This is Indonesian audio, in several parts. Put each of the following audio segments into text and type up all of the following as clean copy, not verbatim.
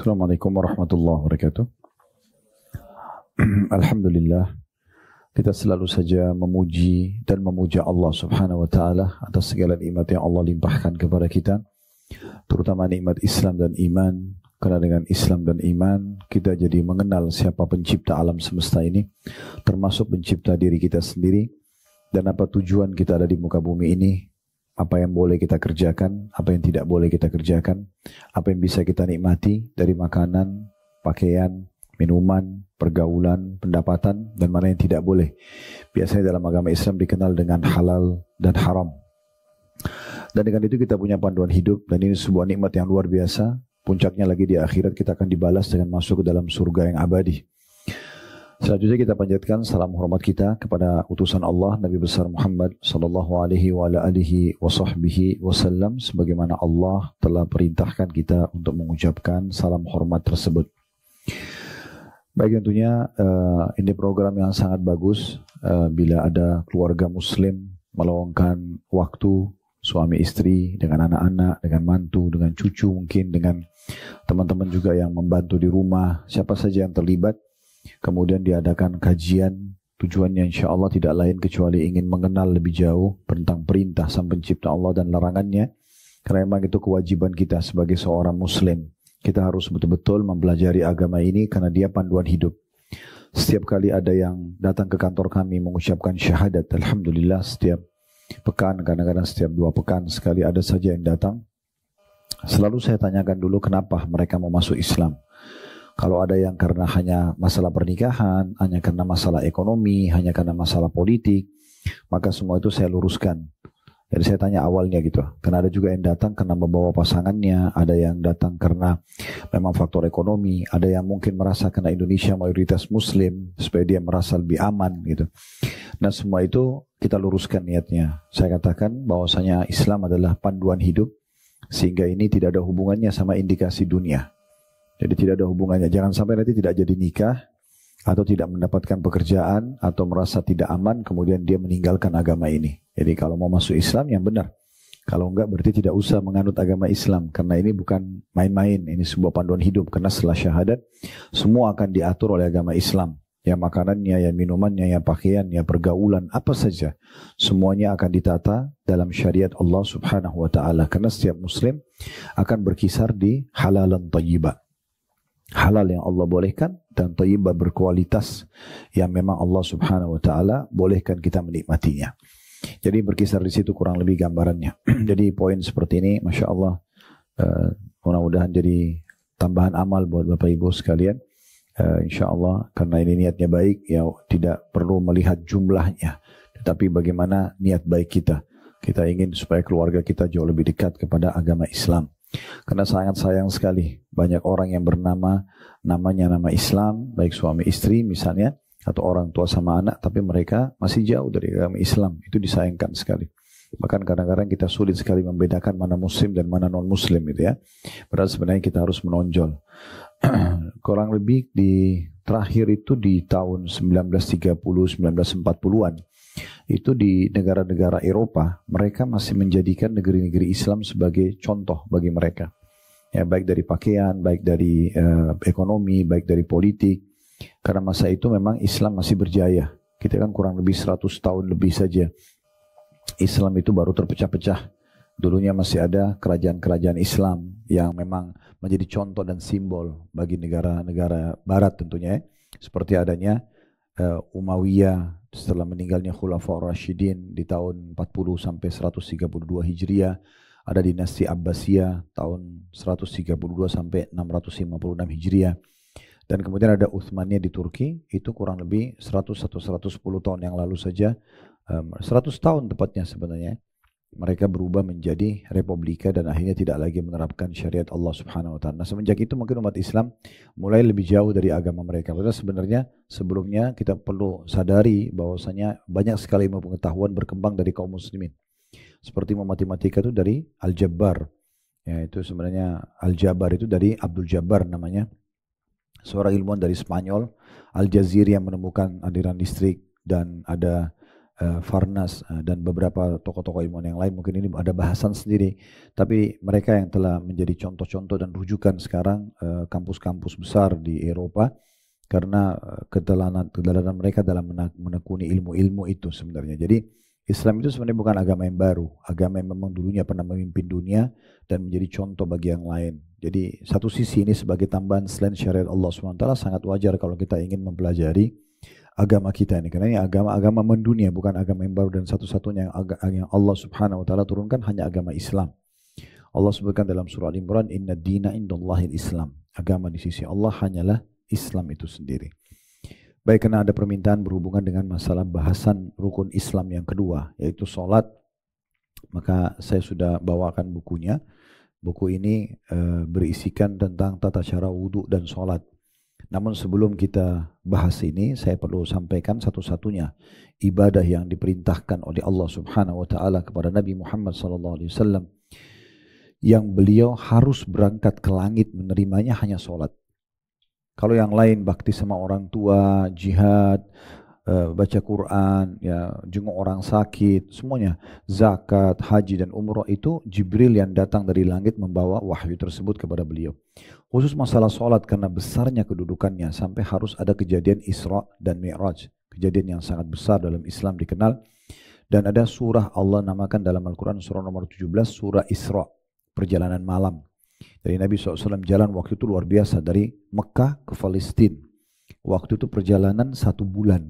Assalamualaikum warahmatullahi wabarakatuh. Alhamdulillah, kita selalu saja memuji dan memuja Allah Subhanahu wa taala atas segala nikmat yang Allah limpahkan kepada kita, terutama nikmat Islam dan iman. Karena dengan Islam dan iman kita jadi mengenal siapa pencipta alam semesta ini, termasuk pencipta diri kita sendiri, dan apa tujuan kita ada di muka bumi ini, apa yang boleh kita kerjakan, apa yang tidak boleh kita kerjakan, apa yang bisa kita nikmati dari makanan, pakaian, minuman, pergaulan, pendapatan, dan mana yang tidak boleh. Biasanya dalam agama Islam dikenal dengan halal dan haram. Dan dengan itu kita punya panduan hidup, dan ini sebuah nikmat yang luar biasa. Puncaknya lagi di akhirat kita akan dibalas dengan masuk ke dalam surga yang abadi. Selanjutnya kita panjatkan salam hormat kita kepada utusan Allah Nabi besar Muhammad sallallahu alaihi wa alihi wasallam, sebagaimana Allah telah perintahkan kita untuk mengucapkan salam hormat tersebut. Baik, tentunya ini program yang sangat bagus bila ada keluarga muslim meluangkan waktu, suami istri dengan anak-anak, dengan mantu, dengan cucu, mungkin dengan teman-teman juga yang membantu di rumah, siapa saja yang terlibat. Kemudian diadakan kajian, tujuannya insya Allah tidak lain kecuali ingin mengenal lebih jauh tentang perintah Sang Pencipta Allah dan larangannya. Karena memang itu kewajiban kita sebagai seorang muslim. Kita harus betul-betul mempelajari agama ini karena dia panduan hidup. Setiap kali ada yang datang ke kantor kami mengucapkan syahadat, alhamdulillah setiap pekan, kadang-kadang setiap 2 pekan sekali ada saja yang datang. Selalu saya tanyakan dulu kenapa mereka mau masuk Islam. Kalau ada yang karena hanya masalah pernikahan, hanya karena masalah ekonomi, hanya karena masalah politik, maka semua itu saya luruskan. Jadi saya tanya awalnya gitu. Karena ada juga yang datang karena membawa pasangannya, ada yang datang karena memang faktor ekonomi, ada yang mungkin merasa karena Indonesia mayoritas muslim, supaya dia merasa lebih aman gitu. Nah semua itu kita luruskan niatnya. Saya katakan bahwasanya Islam adalah panduan hidup, sehingga ini tidak ada hubungannya sama indikasi dunia. Jadi tidak ada hubungannya. Jangan sampai nanti tidak jadi nikah, atau tidak mendapatkan pekerjaan, atau merasa tidak aman, kemudian dia meninggalkan agama ini. Jadi kalau mau masuk Islam yang benar. Kalau enggak berarti tidak usah menganut agama Islam. Karena ini bukan main-main, ini sebuah panduan hidup. Karena setelah syahadat, semua akan diatur oleh agama Islam. Ya makanannya, ya minumannya, ya pakaian, ya pergaulan, apa saja. Semuanya akan ditata dalam syariat Allah Subhanahu wa ta'ala. Karena setiap muslim akan berkisar di halalan thayyibah. Halal yang Allah bolehkan dan thayyibah berkualitas yang memang Allah Subhanahu wa taala bolehkan kita menikmatinya. Jadi berkisar di situ kurang lebih gambarannya. Jadi poin seperti ini Masya Allah mudah-mudahan jadi tambahan amal buat Bapak Ibu sekalian. Insya Allah karena ini niatnya baik, ya tidak perlu melihat jumlahnya, tetapi bagaimana niat baik kita. Kita ingin supaya keluarga kita jauh lebih dekat kepada agama Islam. Karena sangat sayang sekali banyak orang yang namanya nama Islam, baik suami istri misalnya, atau orang tua sama anak, tapi mereka masih jauh dari agama Islam. Itu disayangkan sekali. Bahkan kadang-kadang kita sulit sekali membedakan mana muslim dan mana non muslim gitu ya. Padahal sebenarnya kita harus menonjol. Kurang lebih di terakhir itu di tahun 1930, 1940-an. Itu di negara-negara Eropa, mereka masih menjadikan negeri-negeri Islam sebagai contoh bagi mereka. Ya, baik dari pakaian, baik dari ekonomi, baik dari politik. Karena masa itu memang Islam masih berjaya. Kita kan kurang lebih 100 tahun lebih saja. Islam itu baru terpecah-pecah. Dulunya masih ada kerajaan-kerajaan Islam yang memang menjadi contoh dan simbol bagi negara-negara barat tentunya. Seperti adanya Umayyah setelah meninggalnya Khulafaur Rasyidin di tahun 40 sampai 132 Hijriah, ada dinasti Abbasiyah tahun 132 sampai 656 Hijriah, dan kemudian ada Utsmaniyah di Turki, itu kurang lebih 100 atau 110 tahun yang lalu saja, 100 tahun tepatnya sebenarnya. Mereka berubah menjadi republika dan akhirnya tidak lagi menerapkan syariat Allah Subhanahu wa taala. Nah, semenjak itu mungkin umat Islam mulai lebih jauh dari agama mereka. Padahal sebenarnya sebelumnya kita perlu sadari bahwasanya banyak sekali ilmu pengetahuan berkembang dari kaum muslimin. Seperti matematika itu dari Al-Jabbar. Ya, itu sebenarnya Al-Jabbar itu dari Abdul Jabbar namanya. Seorang ilmuwan dari Spanyol, Al-Jaziri yang menemukan aliran listrik, dan ada Farnas dan beberapa tokoh-tokoh ilmuwan yang lain, mungkin ini ada bahasan sendiri, tapi mereka yang telah menjadi contoh-contoh dan rujukan sekarang kampus-kampus besar di Eropa karena kedalaman mereka dalam menekuni ilmu-ilmu itu sebenarnya. Jadi Islam itu sebenarnya bukan agama yang baru, agama yang memang dulunya pernah memimpin dunia dan menjadi contoh bagi yang lain. Jadi satu sisi ini sebagai tambahan selain syariat Allah SWT, sangat wajar kalau kita ingin mempelajari agama kita ini, karena ini agama-agama mendunia, bukan agama yang baru, dan satu-satunya yang Allah Subhanahu wa taala turunkan hanya agama Islam. Allah sebutkan dalam surah Al-Imran, "Inna dina indallahil Islam." Agama di sisi Allah hanyalah Islam itu sendiri. Baik, karena ada permintaan berhubungan dengan masalah bahasan rukun Islam yang kedua, yaitu sholat, maka saya sudah bawakan bukunya. Buku ini berisikan tentang tata cara wudhu dan sholat. Namun sebelum kita bahas ini, saya perlu sampaikan satu-satunya ibadah yang diperintahkan oleh Allah Subhanahu wa taala kepada Nabi Muhammad SAW yang beliau harus berangkat ke langit menerimanya hanya sholat. Kalau yang lain bakti sama orang tua, jihad, baca Quran, ya, jenguk orang sakit, semuanya, zakat, haji dan umroh, itu Jibril yang datang dari langit membawa wahyu tersebut kepada beliau. Khusus masalah sholat karena besarnya kedudukannya sampai harus ada kejadian Isra dan Mi'raj, kejadian yang sangat besar dalam Islam dikenal, dan ada surah Allah namakan dalam Al-Quran surah nomor 17 surah Isra, perjalanan malam. Dari Nabi SAW jalan waktu itu luar biasa dari Mekah ke Palestina. Waktu itu perjalanan 1 bulan.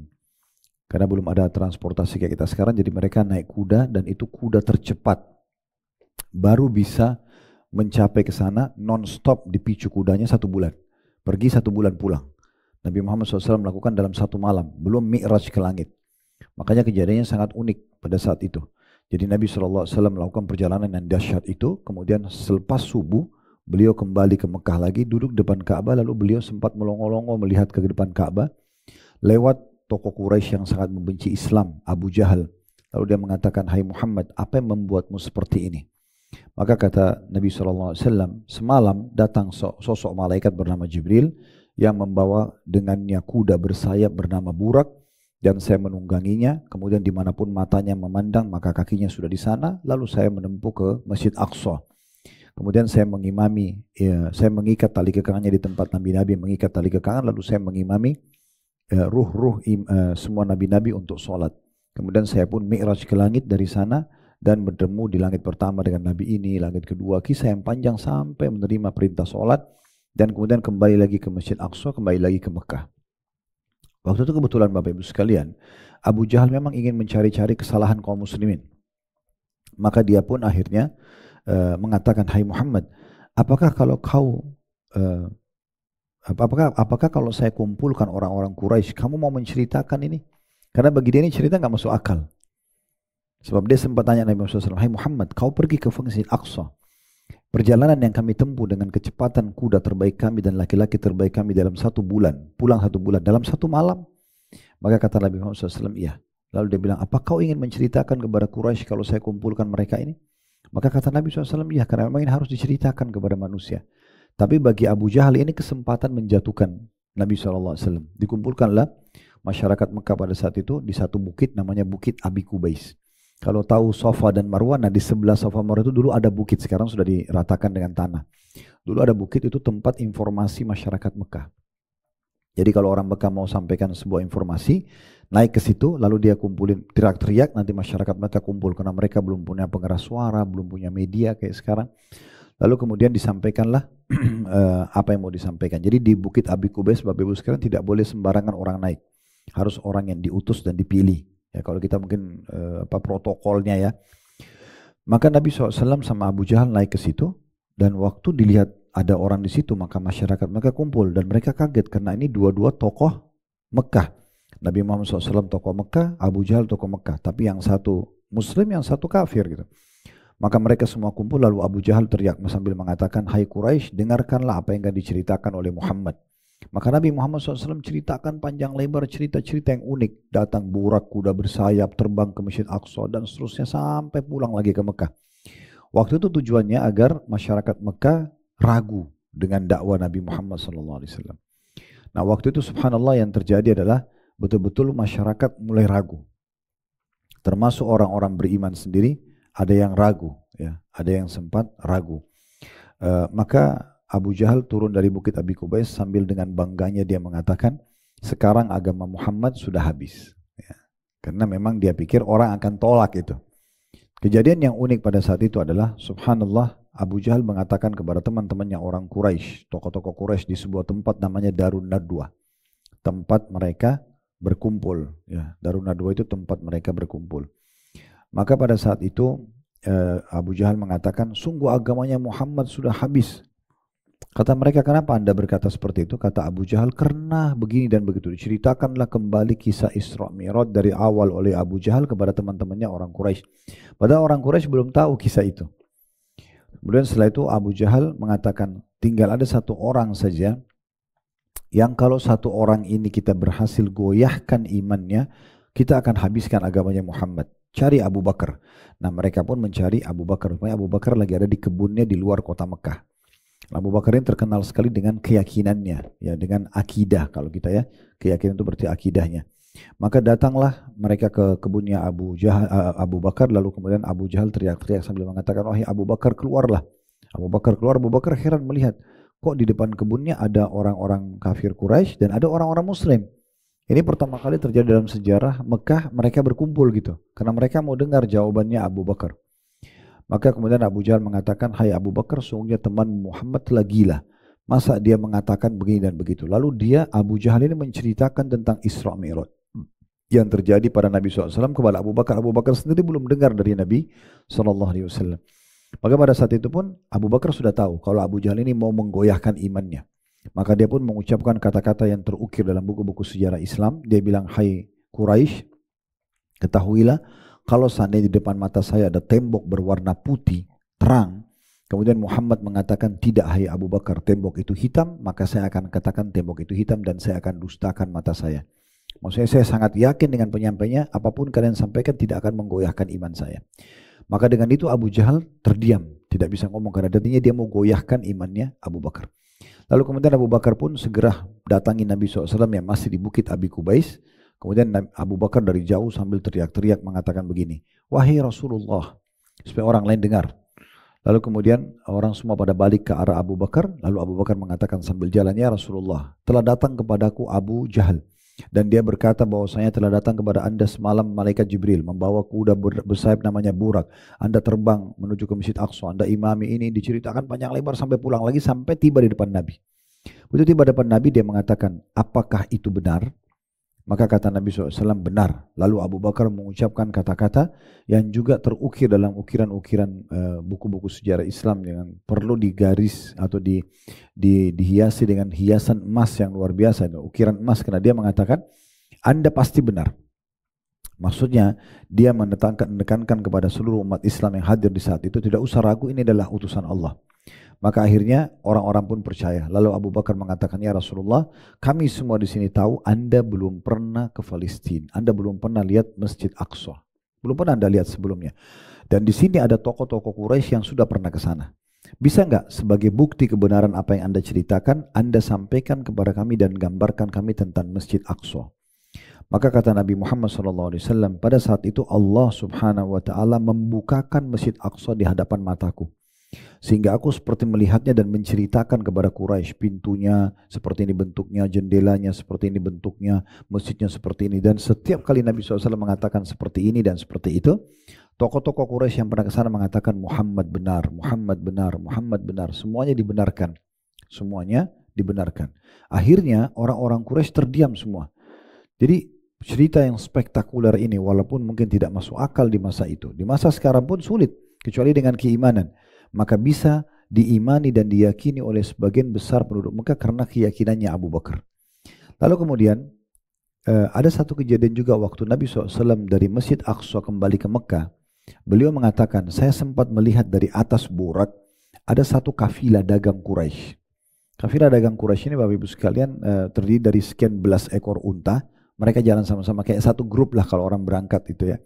Karena belum ada transportasi kayak kita sekarang, jadi mereka naik kuda, dan itu kuda tercepat. Baru bisa mencapai ke sana non-stop dipicu kudanya 1 bulan. Pergi 1 bulan pulang. Nabi Muhammad SAW melakukan dalam 1 malam, belum mi'raj ke langit. Makanya kejadiannya sangat unik pada saat itu. Jadi Nabi SAW melakukan perjalanan yang dahsyat itu, kemudian selepas subuh, beliau kembali ke Mekah lagi, duduk depan Ka'bah, lalu beliau sempat melongo-longo melihat ke depan Ka'bah, lewat tokoh Quraisy yang sangat membenci Islam, Abu Jahal. Lalu dia mengatakan, "Hai Muhammad, apa yang membuatmu seperti ini?" Maka kata Nabi SAW, "Semalam datang sosok malaikat bernama Jibril yang membawa dengannya kuda bersayap bernama Burak, dan saya menungganginya, kemudian dimanapun matanya memandang maka kakinya sudah di sana, lalu saya menempuh ke Masjid Aqsa. Kemudian saya mengimami, saya mengikat tali kekangannya di tempat Nabi-Nabi mengikat tali kekangan, lalu saya mengimami ruh-ruh semua Nabi-Nabi untuk sholat. Kemudian saya pun mi'raj ke langit dari sana dan bertemu di langit pertama dengan Nabi ini, langit kedua, kisah yang panjang sampai menerima perintah sholat, dan kemudian kembali lagi ke Masjid Aqsa, kembali lagi ke Mekah." Waktu itu kebetulan Bapak Ibu sekalian, Abu Jahal memang ingin mencari-cari kesalahan kaum muslimin. Maka dia pun akhirnya mengatakan, "Hai Muhammad, apakah kalau saya kumpulkan orang-orang Quraisy, kamu mau menceritakan ini?" Karena bagi dia ini cerita nggak masuk akal. Sebab dia sempat tanya Nabi Muhammad SAW, "Hai Muhammad, kau pergi ke Masjid Aqsa. Perjalanan yang kami tempuh dengan kecepatan kuda terbaik kami dan laki-laki terbaik kami dalam 1 bulan, pulang 1 bulan, dalam 1 malam." Maka kata Nabi Muhammad SAW, "Iya." Lalu dia bilang, "Apa kau ingin menceritakan kepada Quraisy kalau saya kumpulkan mereka ini?" Maka kata Nabi SAW, "Iya, karena memang ini harus diceritakan kepada manusia." Tapi bagi Abu Jahal ini kesempatan menjatuhkan Nabi SAW. Dikumpulkanlah masyarakat Mekah pada saat itu di satu bukit namanya Bukit Abi Kubais. Kalau tahu Safa dan Marwah, nah di sebelah Safa Marwah itu dulu ada bukit, sekarang sudah diratakan dengan tanah. Dulu ada bukit, itu tempat informasi masyarakat Mekah. Jadi kalau orang Mekah mau sampaikan sebuah informasi, naik ke situ, lalu dia kumpulin, teriak-teriak, nanti masyarakat Mekah kumpul, karena mereka belum punya pengeras suara, belum punya media kayak sekarang. Lalu kemudian disampaikanlah apa yang mau disampaikan. Jadi di Bukit Abi Kubais, Bapak Ibu sekalian, tidak boleh sembarangan orang naik. Harus orang yang diutus dan dipilih. Ya, kalau kita mungkin protokolnya ya. Maka Nabi SAW sama Abu Jahal naik ke situ, dan waktu dilihat ada orang di situ, maka masyarakat mereka kumpul, dan mereka kaget karena ini dua-dua tokoh Mekah. Nabi Muhammad SAW tokoh Mekah, Abu Jahal tokoh Mekah, tapi yang satu Muslim, yang satu kafir gitu. Maka mereka semua kumpul, lalu Abu Jahal teriak sambil mengatakan, "Hai Quraisy, dengarkanlah apa yang akan diceritakan oleh Muhammad." Maka Nabi Muhammad SAW ceritakan panjang lebar cerita-cerita yang unik. Datang Burak, kuda bersayap, terbang ke Masjid Aqsa, dan seterusnya sampai pulang lagi ke Mekah. Waktu itu tujuannya agar masyarakat Mekah ragu dengan dakwah Nabi Muhammad SAW. Nah waktu itu subhanallah yang terjadi adalah betul-betul masyarakat mulai ragu. Termasuk orang-orang beriman sendiri ada yang ragu, ya, ada yang sempat ragu. Maka Abu Jahal turun dari Bukit Abi Qubais sambil dengan bangganya dia mengatakan, sekarang agama Muhammad sudah habis. Ya. Karena memang dia pikir orang akan tolak itu. Kejadian yang unik pada saat itu adalah, subhanallah, Abu Jahal mengatakan kepada teman-temannya orang Quraisy, tokoh-tokoh Quraisy di sebuah tempat namanya Darun Nadwa, tempat mereka berkumpul. Ya, Darun Nadwa itu tempat mereka berkumpul. Maka pada saat itu Abu Jahal mengatakan, sungguh agamanya Muhammad sudah habis. Kata mereka, kenapa anda berkata seperti itu? Kata Abu Jahal, karena begini dan begitu. Ceritakanlah kembali kisah Isra Mi'raj dari awal oleh Abu Jahal kepada teman-temannya orang Quraisy. Padahal orang Quraisy belum tahu kisah itu. Kemudian setelah itu Abu Jahal mengatakan, tinggal ada satu orang saja yang kalau satu orang ini kita berhasil goyahkan imannya, kita akan habiskan agamanya Muhammad. Cari Abu Bakar. Nah, mereka pun mencari Abu Bakar. Abu Bakar lagi ada di kebunnya di luar kota Mekah. Abu Bakar ini terkenal sekali dengan keyakinannya, ya, dengan akidah. Kalau kita ya, keyakinan itu berarti akidahnya. Maka datanglah mereka ke kebunnya Abu Bakar, lalu kemudian Abu Jahal teriak-teriak sambil mengatakan, wahai Abu Bakar, keluarlah. Abu Bakar keluar. Abu Bakar heran melihat, kok di depan kebunnya ada orang-orang kafir Quraisy dan ada orang-orang Muslim. Ini pertama kali terjadi dalam sejarah Mekah, mereka berkumpul gitu, karena mereka mau dengar jawabannya Abu Bakar. Maka kemudian Abu Jahal mengatakan, hai Abu Bakar, sungguhnya teman Muhammad telah gila. Masa dia mengatakan begini dan begitu. Lalu Abu Jahal ini menceritakan tentang Isra Mi'raj yang terjadi pada Nabi SAW kepada Abu Bakar. Abu Bakar sendiri belum dengar dari Nabi SAW. Maka pada saat itu pun Abu Bakar sudah tahu kalau Abu Jahal ini mau menggoyahkan imannya. Maka dia pun mengucapkan kata-kata yang terukir dalam buku-buku sejarah Islam. Dia bilang, hai Quraisy, ketahuilah kalau seandainya di depan mata saya ada tembok berwarna putih, terang, kemudian Muhammad mengatakan, tidak hai Abu Bakar, tembok itu hitam, maka saya akan katakan tembok itu hitam dan saya akan dustakan mata saya. Maksudnya saya sangat yakin dengan penyampainya, apapun kalian sampaikan tidak akan menggoyahkan iman saya. Maka dengan itu Abu Jahal terdiam, tidak bisa ngomong karena artinya dia mau goyahkan imannya Abu Bakar. Lalu kemudian Abu Bakar pun segera datangi Nabi SAW yang masih di Bukit Abi Qubais. Kemudian Abu Bakar dari jauh sambil teriak-teriak mengatakan begini, wahai Rasulullah, supaya orang lain dengar. Lalu kemudian orang semua pada balik ke arah Abu Bakar. Lalu Abu Bakar mengatakan sambil jalan, ya Rasulullah, telah datang kepadaku Abu Jahal. Dan dia berkata bahwasanya telah datang kepada anda semalam malaikat Jibril membawa kuda bersayap namanya Burak. Anda terbang menuju ke Masjid Aqsa, anda imami ini, diceritakan panjang lebar sampai pulang lagi sampai tiba di depan Nabi. Begitu tiba di depan Nabi dia mengatakan, apakah itu benar? Maka kata Nabi SAW, benar. Lalu Abu Bakar mengucapkan kata-kata yang juga terukir dalam ukiran-ukiran buku-buku sejarah Islam yang perlu digaris atau dihiasi dengan hiasan emas yang luar biasa. Ukiran emas, karena dia mengatakan, anda pasti benar. Maksudnya dia menekankan kepada seluruh umat Islam yang hadir di saat itu, tidak usah ragu, ini adalah utusan Allah. Maka akhirnya orang-orang pun percaya. Lalu Abu Bakar mengatakan, ya Rasulullah, kami semua di sini tahu anda belum pernah ke Palestina, anda belum pernah lihat Masjid Aqsa, belum pernah anda lihat sebelumnya. Dan di sini ada tokoh-tokoh Quraisy yang sudah pernah ke sana. Bisa nggak sebagai bukti kebenaran apa yang anda ceritakan, anda sampaikan kepada kami dan gambarkan kami tentang Masjid Aqsa? Maka kata Nabi Muhammad SAW, pada saat itu Allah Subhanahu Wa Taala membukakan Masjid Aqsa di hadapan mataku. Sehingga aku seperti melihatnya dan menceritakan kepada Quraisy, pintunya seperti ini bentuknya, jendelanya seperti ini bentuknya, masjidnya seperti ini. Dan setiap kali Nabi SAW mengatakan seperti ini dan seperti itu, tokoh-tokoh Quraisy yang pernah ke sana mengatakan Muhammad benar, Muhammad benar, Muhammad benar. Semuanya dibenarkan. Semuanya dibenarkan. Akhirnya orang-orang Quraisy terdiam semua. Jadi cerita yang spektakuler ini walaupun mungkin tidak masuk akal di masa itu, di masa sekarang pun sulit kecuali dengan keimanan. Maka bisa diimani dan diyakini oleh sebagian besar penduduk Mekah karena keyakinannya Abu Bakar. Lalu kemudian ada satu kejadian juga waktu Nabi SAW dari Masjid Aqsa kembali ke Mekah. Beliau mengatakan, saya sempat melihat dari atas Burak ada satu kafilah dagang Quraisy. Kafilah dagang Quraisy ini Bapak Ibu sekalian terdiri dari sekian belas ekor unta. Mereka jalan sama-sama kayak satu grup lah kalau orang berangkat itu ya.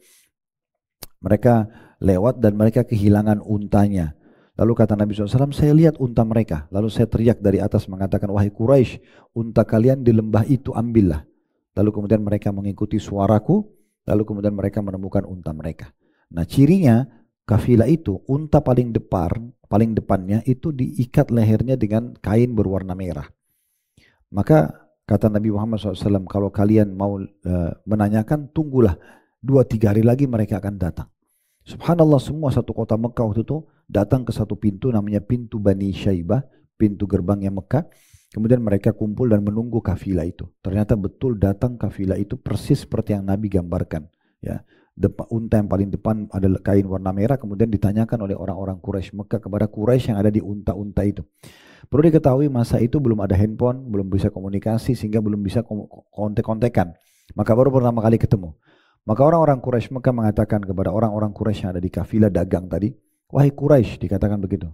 Mereka lewat dan mereka kehilangan untanya. Lalu kata Nabi SAW, saya lihat unta mereka. Lalu saya teriak dari atas mengatakan, wahai Quraisy, unta kalian di lembah itu ambillah. Lalu kemudian mereka mengikuti suaraku Lalu kemudian mereka menemukan unta mereka. Nah cirinya kafilah itu unta paling depannya itu diikat lehernya dengan kain berwarna merah. Maka kata Nabi Muhammad SAW, kalau kalian mau menanyakan, tunggulah 2-3 hari lagi mereka akan datang. Subhanallah, semua satu kota Mekah waktu itu datang ke satu pintu namanya pintu Bani Syaibah, pintu gerbangnya Mekah. Kemudian mereka kumpul dan menunggu kafilah itu. Ternyata betul datang kafilah itu persis seperti yang Nabi gambarkan. Ya, unta yang paling depan ada kain warna merah, kemudian ditanyakan oleh orang-orang Quraisy Mekah kepada Quraisy yang ada di unta-unta itu. Perlu diketahui masa itu belum ada handphone, belum bisa komunikasi, sehingga belum bisa kontek-kontekan. Maka baru pertama kali ketemu. Maka orang-orang Quraisy Mekah mengatakan kepada orang-orang Quraisy yang ada di kafilah dagang tadi, wahai Quraisy, dikatakan begitu.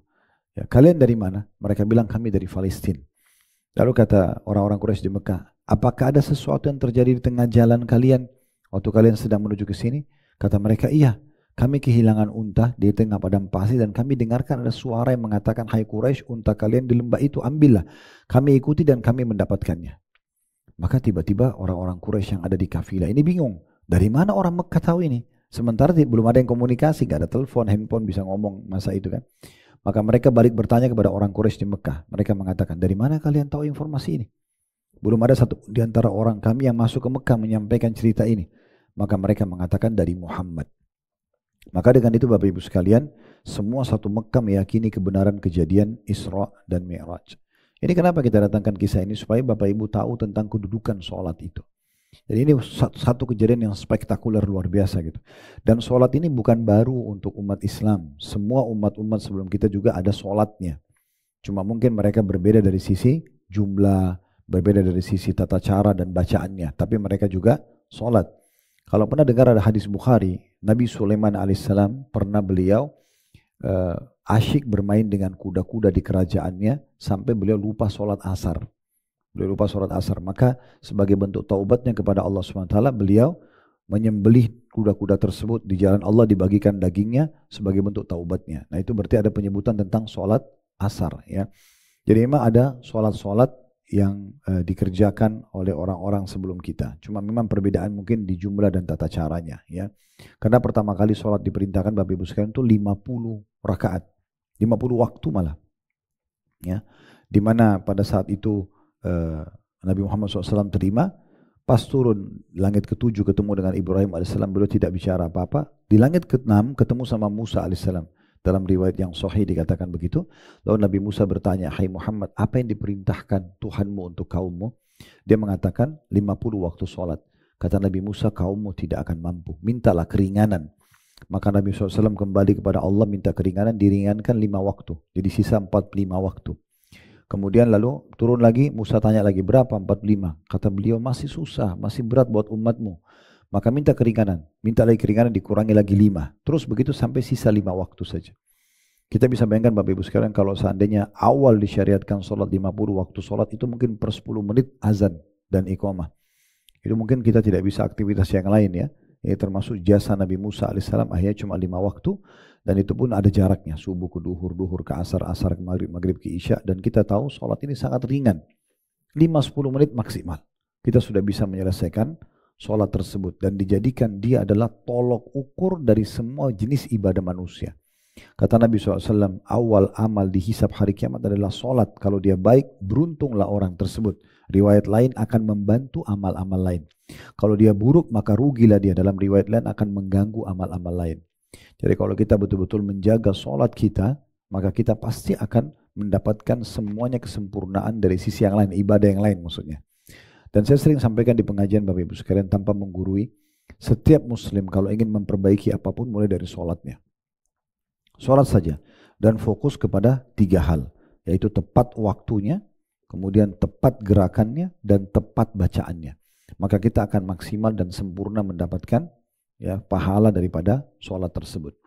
Ya, kalian dari mana? Mereka bilang kami dari Palestina. Lalu kata orang-orang Quraisy di Mekah, apakah ada sesuatu yang terjadi di tengah jalan kalian waktu kalian sedang menuju ke sini? Kata mereka, iya. Kami kehilangan unta di tengah padang pasir dan kami dengarkan ada suara yang mengatakan, hai Quraisy, unta kalian di lembah itu, ambillah. Kami ikuti dan kami mendapatkannya. Maka tiba-tiba orang-orang Quraisy yang ada di kafilah ini bingung. Dari mana orang Mekah tahu ini? Sementara belum ada yang komunikasi, gak ada telepon, handphone bisa ngomong masa itu kan. Maka mereka balik bertanya kepada orang Quraisy di Mekah. Mereka mengatakan, dari mana kalian tahu informasi ini? Belum ada satu di antara orang kami yang masuk ke Mekah menyampaikan cerita ini. Maka mereka mengatakan dari Muhammad. Maka dengan itu Bapak Ibu sekalian, semua satu Mekah meyakini kebenaran kejadian Isra dan Mi'raj. Ini kenapa kita datangkan kisah ini? Supaya Bapak Ibu tahu tentang kedudukan sholat itu. Jadi ini satu kejadian yang spektakuler luar biasa gitu. Dan sholat ini bukan baru untuk umat Islam. Semua umat-umat sebelum kita juga ada sholatnya. Cuma mungkin mereka berbeda dari sisi jumlah, berbeda dari sisi tata cara dan bacaannya. Tapi mereka juga sholat. Kalau pernah dengar ada hadis Bukhari, Nabi Sulaiman alaihissalam pernah beliau asyik bermain dengan kuda-kuda di kerajaannya sampai beliau lupa sholat asar. Beliau lupa sholat asar. Maka sebagai bentuk taubatnya kepada Allah SWT, beliau menyembelih kuda-kuda tersebut di jalan Allah, dibagikan dagingnya sebagai bentuk taubatnya. Nah itu berarti ada penyebutan tentang sholat asar. Ya. Jadi memang ada sholat-sholat yang dikerjakan oleh orang-orang sebelum kita. Cuma memang perbedaan mungkin di jumlah dan tata caranya. Ya. Karena pertama kali sholat diperintahkan Bapak Ibu sekalian itu 50 rakaat. 50 waktu malah. Ya. Dimana pada saat itu Nabi Muhammad SAW terima, pas turun langit ke-7 ketemu dengan Ibrahim AS, beliau tidak bicara apa-apa. Di langit ke-6 ketemu sama Musa AS. Dalam riwayat yang sahih dikatakan begitu. Lalu Nabi Musa bertanya, hai Muhammad, apa yang diperintahkan Tuhanmu untuk kaummu? Dia mengatakan 50 waktu sholat. Kata Nabi Musa, kaummu tidak akan mampu, mintalah keringanan. Maka Nabi SAW kembali kepada Allah, minta keringanan, diringankan 5 waktu. Jadi sisa 45 waktu. Kemudian lalu turun lagi, Musa tanya lagi, berapa? 45. Kata beliau, masih susah, masih berat buat umatmu. Maka minta keringanan. Minta lagi keringanan, dikurangi lagi 5. Terus begitu sampai sisa 5 waktu saja. Kita bisa bayangkan Bapak Ibu sekalian, kalau seandainya awal disyariatkan sholat 50 waktu sholat, itu mungkin per 10 menit azan dan iqamah. Itu mungkin kita tidak bisa aktivitas yang lain ya. Ini termasuk jasa Nabi Musa alaihissalam, akhirnya cuma 5 waktu. Dan itu pun ada jaraknya, subuh ke duhur, duhur ke asar, asar ke maghrib, maghrib ke isya. Dan kita tahu sholat ini sangat ringan. 5-10 menit maksimal. Kita sudah bisa menyelesaikan sholat tersebut. Dan dijadikan dia adalah tolok ukur dari semua jenis ibadah manusia. Kata Nabi SAW, awal amal dihisab hari kiamat adalah sholat. Kalau dia baik, beruntunglah orang tersebut. Riwayat lain akan membantu amal-amal lain. Kalau dia buruk, maka rugilah dia. Dalam riwayat lain akan mengganggu amal-amal lain. Jadi kalau kita betul-betul menjaga sholat kita, maka kita pasti akan mendapatkan semuanya kesempurnaan dari sisi yang lain, ibadah yang lain maksudnya. Dan saya sering sampaikan di pengajian Bapak Ibu sekalian tanpa menggurui, setiap muslim kalau ingin memperbaiki apapun mulai dari sholatnya. Sholat saja dan fokus kepada 3 hal, yaitu tepat waktunya, kemudian tepat gerakannya, dan tepat bacaannya. Maka kita akan maksimal dan sempurna mendapatkan ya pahala daripada sholat tersebut.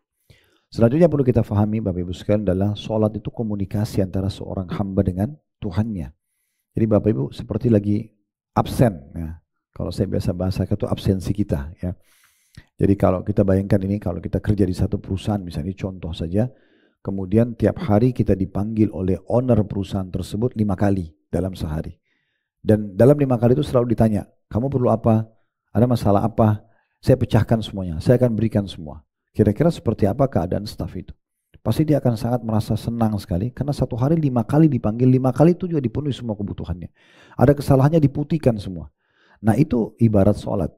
Selanjutnya perlu kita fahami Bapak Ibu sekalian adalah sholat itu komunikasi antara seorang hamba dengan Tuhannya. Jadi Bapak Ibu seperti lagi absen ya. Kalau saya biasa bahasakan itu absensi kita ya. Jadi kalau kita bayangkan ini, kalau kita kerja di satu perusahaan misalnya, contoh saja, kemudian tiap hari kita dipanggil oleh owner perusahaan tersebut 5 kali dalam sehari. Dan dalam 5 kali itu selalu ditanya, kamu perlu apa? Ada masalah apa? saya pecahkan semuanya, saya akan berikan semua. Kira-kira seperti apa keadaan staf itu? Pasti dia akan sangat merasa senang sekali, karena satu hari 5 kali dipanggil, 5 kali itu juga dipenuhi semua kebutuhannya. Ada kesalahannya diputihkan semua. Nah itu ibarat sholat,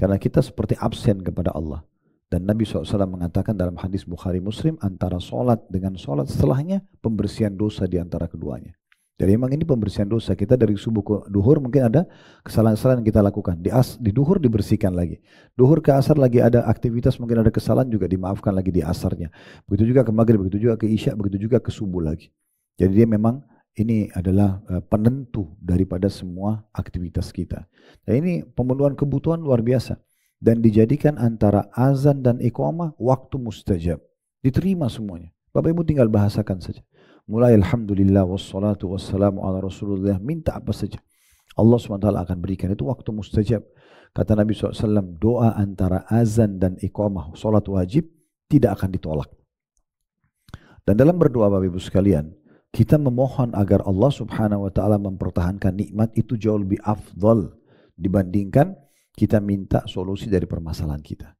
karena kita seperti absen kepada Allah. Dan Nabi SAW mengatakan dalam hadis Bukhari Muslim, antara sholat dengan sholat setelahnya pembersihan dosa di antara keduanya. Jadi memang ini pembersihan dosa. Kita dari subuh ke duhur mungkin ada kesalahan-kesalahan yang kita lakukan. Di duhur dibersihkan lagi. Duhur ke asar lagi ada aktivitas, mungkin ada kesalahan juga dimaafkan lagi di asarnya. Begitu juga ke maghrib, begitu juga ke isya, begitu juga ke subuh lagi. Jadi dia memang ini adalah penentu daripada semua aktivitas kita. Dan ini pemenuhan kebutuhan luar biasa. Dan dijadikan antara azan dan iqamah waktu mustajab. Diterima semuanya. Bapak Ibu tinggal bahasakan saja. Mulai alhamdulillah wassalatu wassalamu ala rasulullah. Minta apa saja. Allah SWT akan berikan. Itu waktu mustajab. Kata Nabi SAW, doa antara azan dan iqamah, salat wajib, tidak akan ditolak. Dan dalam berdoa Bapak Ibu sekalian, kita memohon agar Allah Subhanahu wa ta'ala mempertahankan nikmat itu jauh lebih afdal dibandingkan kita minta solusi dari permasalahan kita.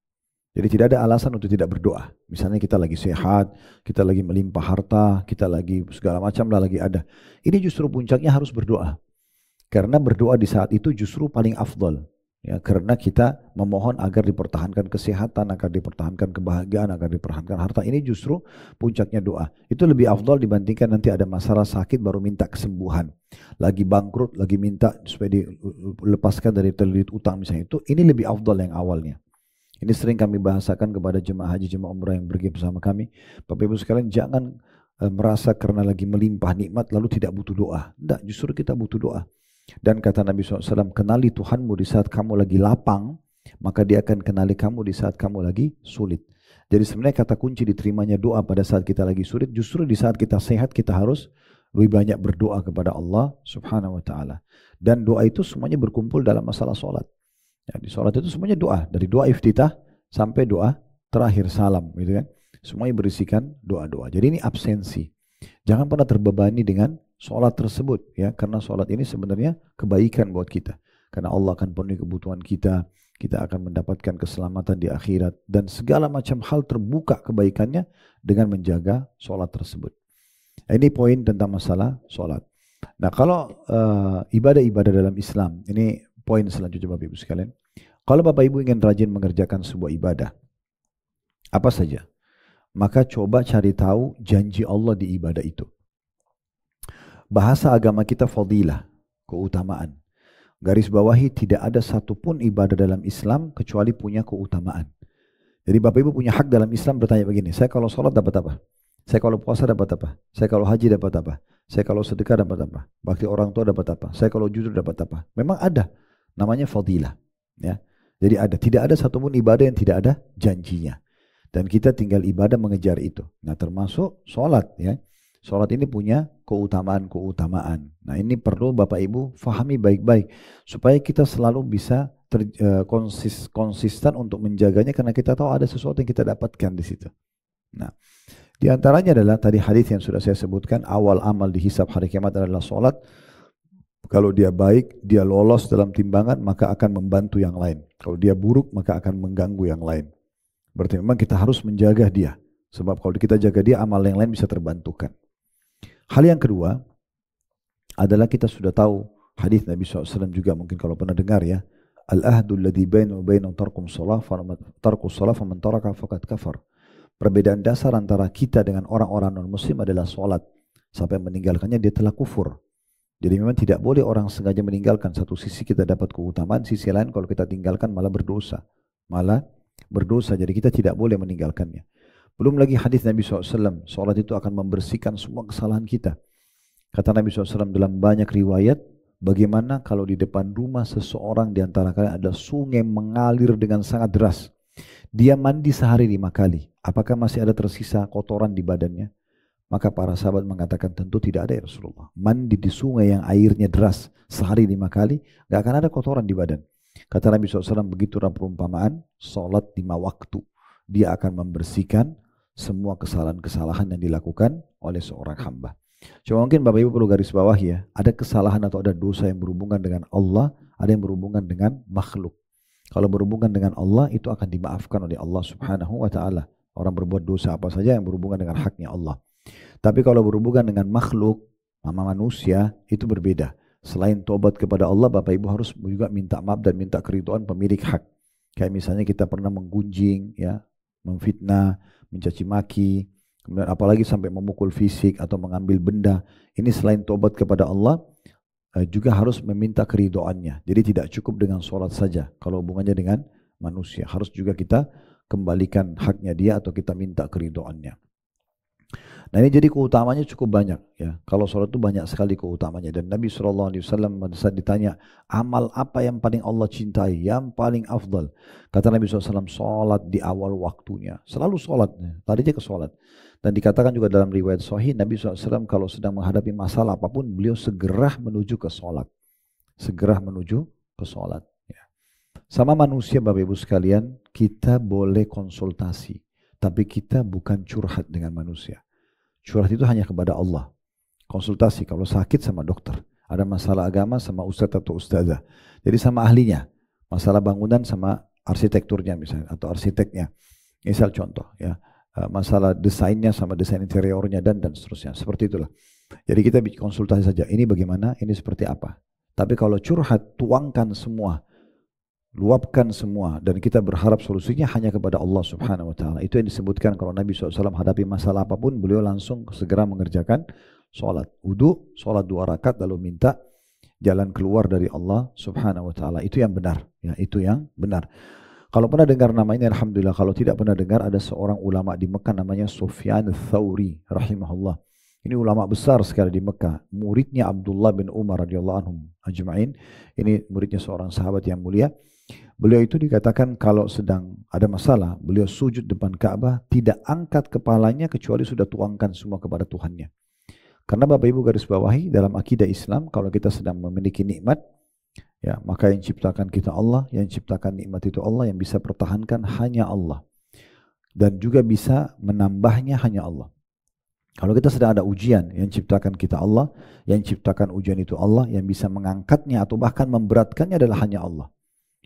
Jadi tidak ada alasan untuk tidak berdoa. Misalnya kita lagi sehat, kita lagi melimpah harta, kita lagi segala macam lah lagi ada. Ini justru puncaknya harus berdoa. Karena berdoa di saat itu justru paling afdal. Ya, karena kita memohon agar dipertahankan kesehatan, agar dipertahankan kebahagiaan, agar dipertahankan harta. Ini justru puncaknya doa. Itu lebih afdal dibandingkan nanti ada masalah sakit baru minta kesembuhan. Lagi bangkrut, lagi minta supaya dilepaskan dari terlilit utang misalnya itu. Ini lebih afdal yang awalnya. Ini sering kami bahasakan kepada jemaah haji, jemaah umrah yang pergi bersama kami. Bapak Ibu sekalian jangan merasa karena lagi melimpah nikmat lalu tidak butuh doa. Tidak, justru kita butuh doa. Dan kata Nabi SAW, kenali Tuhanmu di saat kamu lagi lapang, maka dia akan kenali kamu di saat kamu lagi sulit. Jadi sebenarnya kata kunci diterimanya doa pada saat kita lagi sulit, justru di saat kita sehat kita harus lebih banyak berdoa kepada Allah Subhanahu wa ta'ala. Dan doa itu semuanya berkumpul dalam masalah sholat. Ya, di sholat itu semuanya doa, dari doa iftitah sampai doa terakhir salam, gitu kan. Semuanya berisikan doa-doa. Jadi ini absensi. Jangan pernah terbebani dengan sholat tersebut, ya, karena sholat ini sebenarnya kebaikan buat kita. Karena Allah akan penuhi kebutuhan kita, kita akan mendapatkan keselamatan di akhirat, dan segala macam hal terbuka kebaikannya dengan menjaga sholat tersebut. Ini poin tentang masalah sholat. Nah kalau ibadah-ibadah dalam Islam, ini poin selanjutnya Bapak Ibu sekalian. Kalau Bapak Ibu ingin rajin mengerjakan sebuah ibadah, apa saja, maka coba cari tahu janji Allah di ibadah itu. Bahasa agama kita fadilah, keutamaan. Garis bawahi tidak ada satupun ibadah dalam Islam kecuali punya keutamaan. Jadi Bapak Ibu punya hak dalam Islam bertanya begini, saya kalau sholat dapat apa? Saya kalau puasa dapat apa? Saya kalau haji dapat apa? Saya kalau sedekah dapat apa? Bakti orang tua dapat apa? Saya kalau jujur dapat apa? Memang ada, namanya fadilah. Ya. Jadi ada, tidak ada satupun ibadah yang tidak ada janjinya. Dan kita tinggal ibadah mengejar itu. Nah termasuk sholat, ya. Sholat ini punya keutamaan-keutamaan. Nah ini perlu Bapak Ibu fahami baik-baik. Supaya kita selalu bisa konsisten untuk menjaganya. Karena kita tahu ada sesuatu yang kita dapatkan di situ. Nah di antaranya adalah tadi hadis yang sudah saya sebutkan. Awal amal dihisab hari kiamat adalah sholat. Kalau dia baik, dia lolos dalam timbangan, maka akan membantu yang lain. Kalau dia buruk, maka akan mengganggu yang lain. Berarti memang kita harus menjaga dia. Sebab kalau kita jaga dia, amal yang lain bisa terbantukan. Hal yang kedua adalah kita sudah tahu hadis Nabi SAW juga mungkin kalau pernah dengar ya. Al-ahdu alladhi bainu bainu tarkus salah faman taraka faqad kafar. Perbedaan dasar antara kita dengan orang-orang non-muslim adalah sholat. Sampai meninggalkannya dia telah kufur. Jadi memang tidak boleh orang sengaja meninggalkan. Satu sisi kita dapat keutamaan, sisi lain kalau kita tinggalkan malah berdosa. Jadi kita tidak boleh meninggalkannya. Belum lagi hadis Nabi SAW, sholat itu akan membersihkan semua kesalahan kita. Kata Nabi SAW dalam banyak riwayat, bagaimana kalau di depan rumah seseorang di antara kalian ada sungai mengalir dengan sangat deras. Dia mandi sehari 5 kali. Apakah masih ada tersisa kotoran di badannya? Maka para sahabat mengatakan tentu tidak ada ya Rasulullah. Mandi di sungai yang airnya deras sehari 5 kali, gak akan ada kotoran di badan. Kata Nabi SAW begitulah perumpamaan sholat 5 waktu. Dia akan membersihkan semua kesalahan-kesalahan yang dilakukan oleh seorang hamba. Cuma mungkin Bapak Ibu perlu garis bawah ya, ada kesalahan atau ada dosa yang berhubungan dengan Allah, ada yang berhubungan dengan makhluk. Kalau berhubungan dengan Allah itu akan dimaafkan oleh Allah Subhanahu wa taala. Orang berbuat dosa apa saja yang berhubungan dengan haknya Allah. Tapi kalau berhubungan dengan makhluk, manusia, itu berbeda. Selain tobat kepada Allah, Bapak Ibu harus juga minta maaf dan minta keridhaan pemilik hak. Kayak misalnya kita pernah menggunjing, ya, memfitnah, mencaci maki, kemudian apalagi sampai memukul fisik atau mengambil benda. Ini selain tobat kepada Allah, juga harus meminta keridhaannya. Jadi tidak cukup dengan sholat saja. Kalau hubungannya dengan manusia, harus juga kita kembalikan haknya dia atau kita minta keridhaannya. Nah ini jadi keutamanya cukup banyak ya. Kalau sholat itu banyak sekali keutamanya. Dan Nabi SAW pada saat ditanya, amal apa yang paling Allah cintai, yang paling afdal? Kata Nabi SAW, sholat di awal waktunya. Selalu sholat, tadinya ke sholat. Dan dikatakan juga dalam riwayat sahih, Nabi SAW kalau sedang menghadapi masalah apapun, beliau segera menuju ke sholat. Segera menuju ke sholat. Ya. Sama manusia Bapak Ibu sekalian, kita boleh konsultasi. Tapi kita bukan curhat dengan manusia. Curhat itu hanya kepada Allah. Konsultasi kalau sakit sama dokter. Ada masalah agama sama ustadz atau ustazah. Jadi sama ahlinya. Masalah bangunan sama arsitekturnya misalnya. Atau arsiteknya. Misal contoh ya. Masalah desainnya sama desain interiornya dan seterusnya. Seperti itulah. Jadi kita konsultasi saja. Ini bagaimana, ini seperti apa. Tapi kalau curhat, tuangkan semua. Luapkan semua dan kita berharap solusinya hanya kepada Allah Subhanahu wa taala. Itu yang disebutkan kalau Nabi SAW hadapi masalah apapun, beliau langsung segera mengerjakan sholat. Wudu, sholat 2 rakaat lalu minta jalan keluar dari Allah Subhanahu wa taala. Itu yang benar, ya, itu yang benar. Kalau pernah dengar nama ini alhamdulillah, kalau tidak pernah dengar ada seorang ulama di Mekah namanya Sufyan Ats-Tsauri rahimahullah. Ini ulama besar sekali di Mekah, muridnya Abdullah bin Umar radhiyallahu anhum ajma'in. Ini muridnya seorang sahabat yang mulia. Beliau itu dikatakan kalau sedang ada masalah, beliau sujud depan Ka'bah, tidak angkat kepalanya kecuali sudah tuangkan semua kepada Tuhannya. Karena Bapak Ibu garis bawahi dalam akidah Islam, kalau kita sedang memiliki nikmat, ya maka yang ciptakan kita Allah, yang ciptakan nikmat itu Allah, yang bisa pertahankan hanya Allah. Dan juga bisa menambahnya hanya Allah. Kalau kita sedang ada ujian, yang ciptakan kita Allah, yang ciptakan ujian itu Allah, yang bisa mengangkatnya atau bahkan memberatkannya adalah hanya Allah.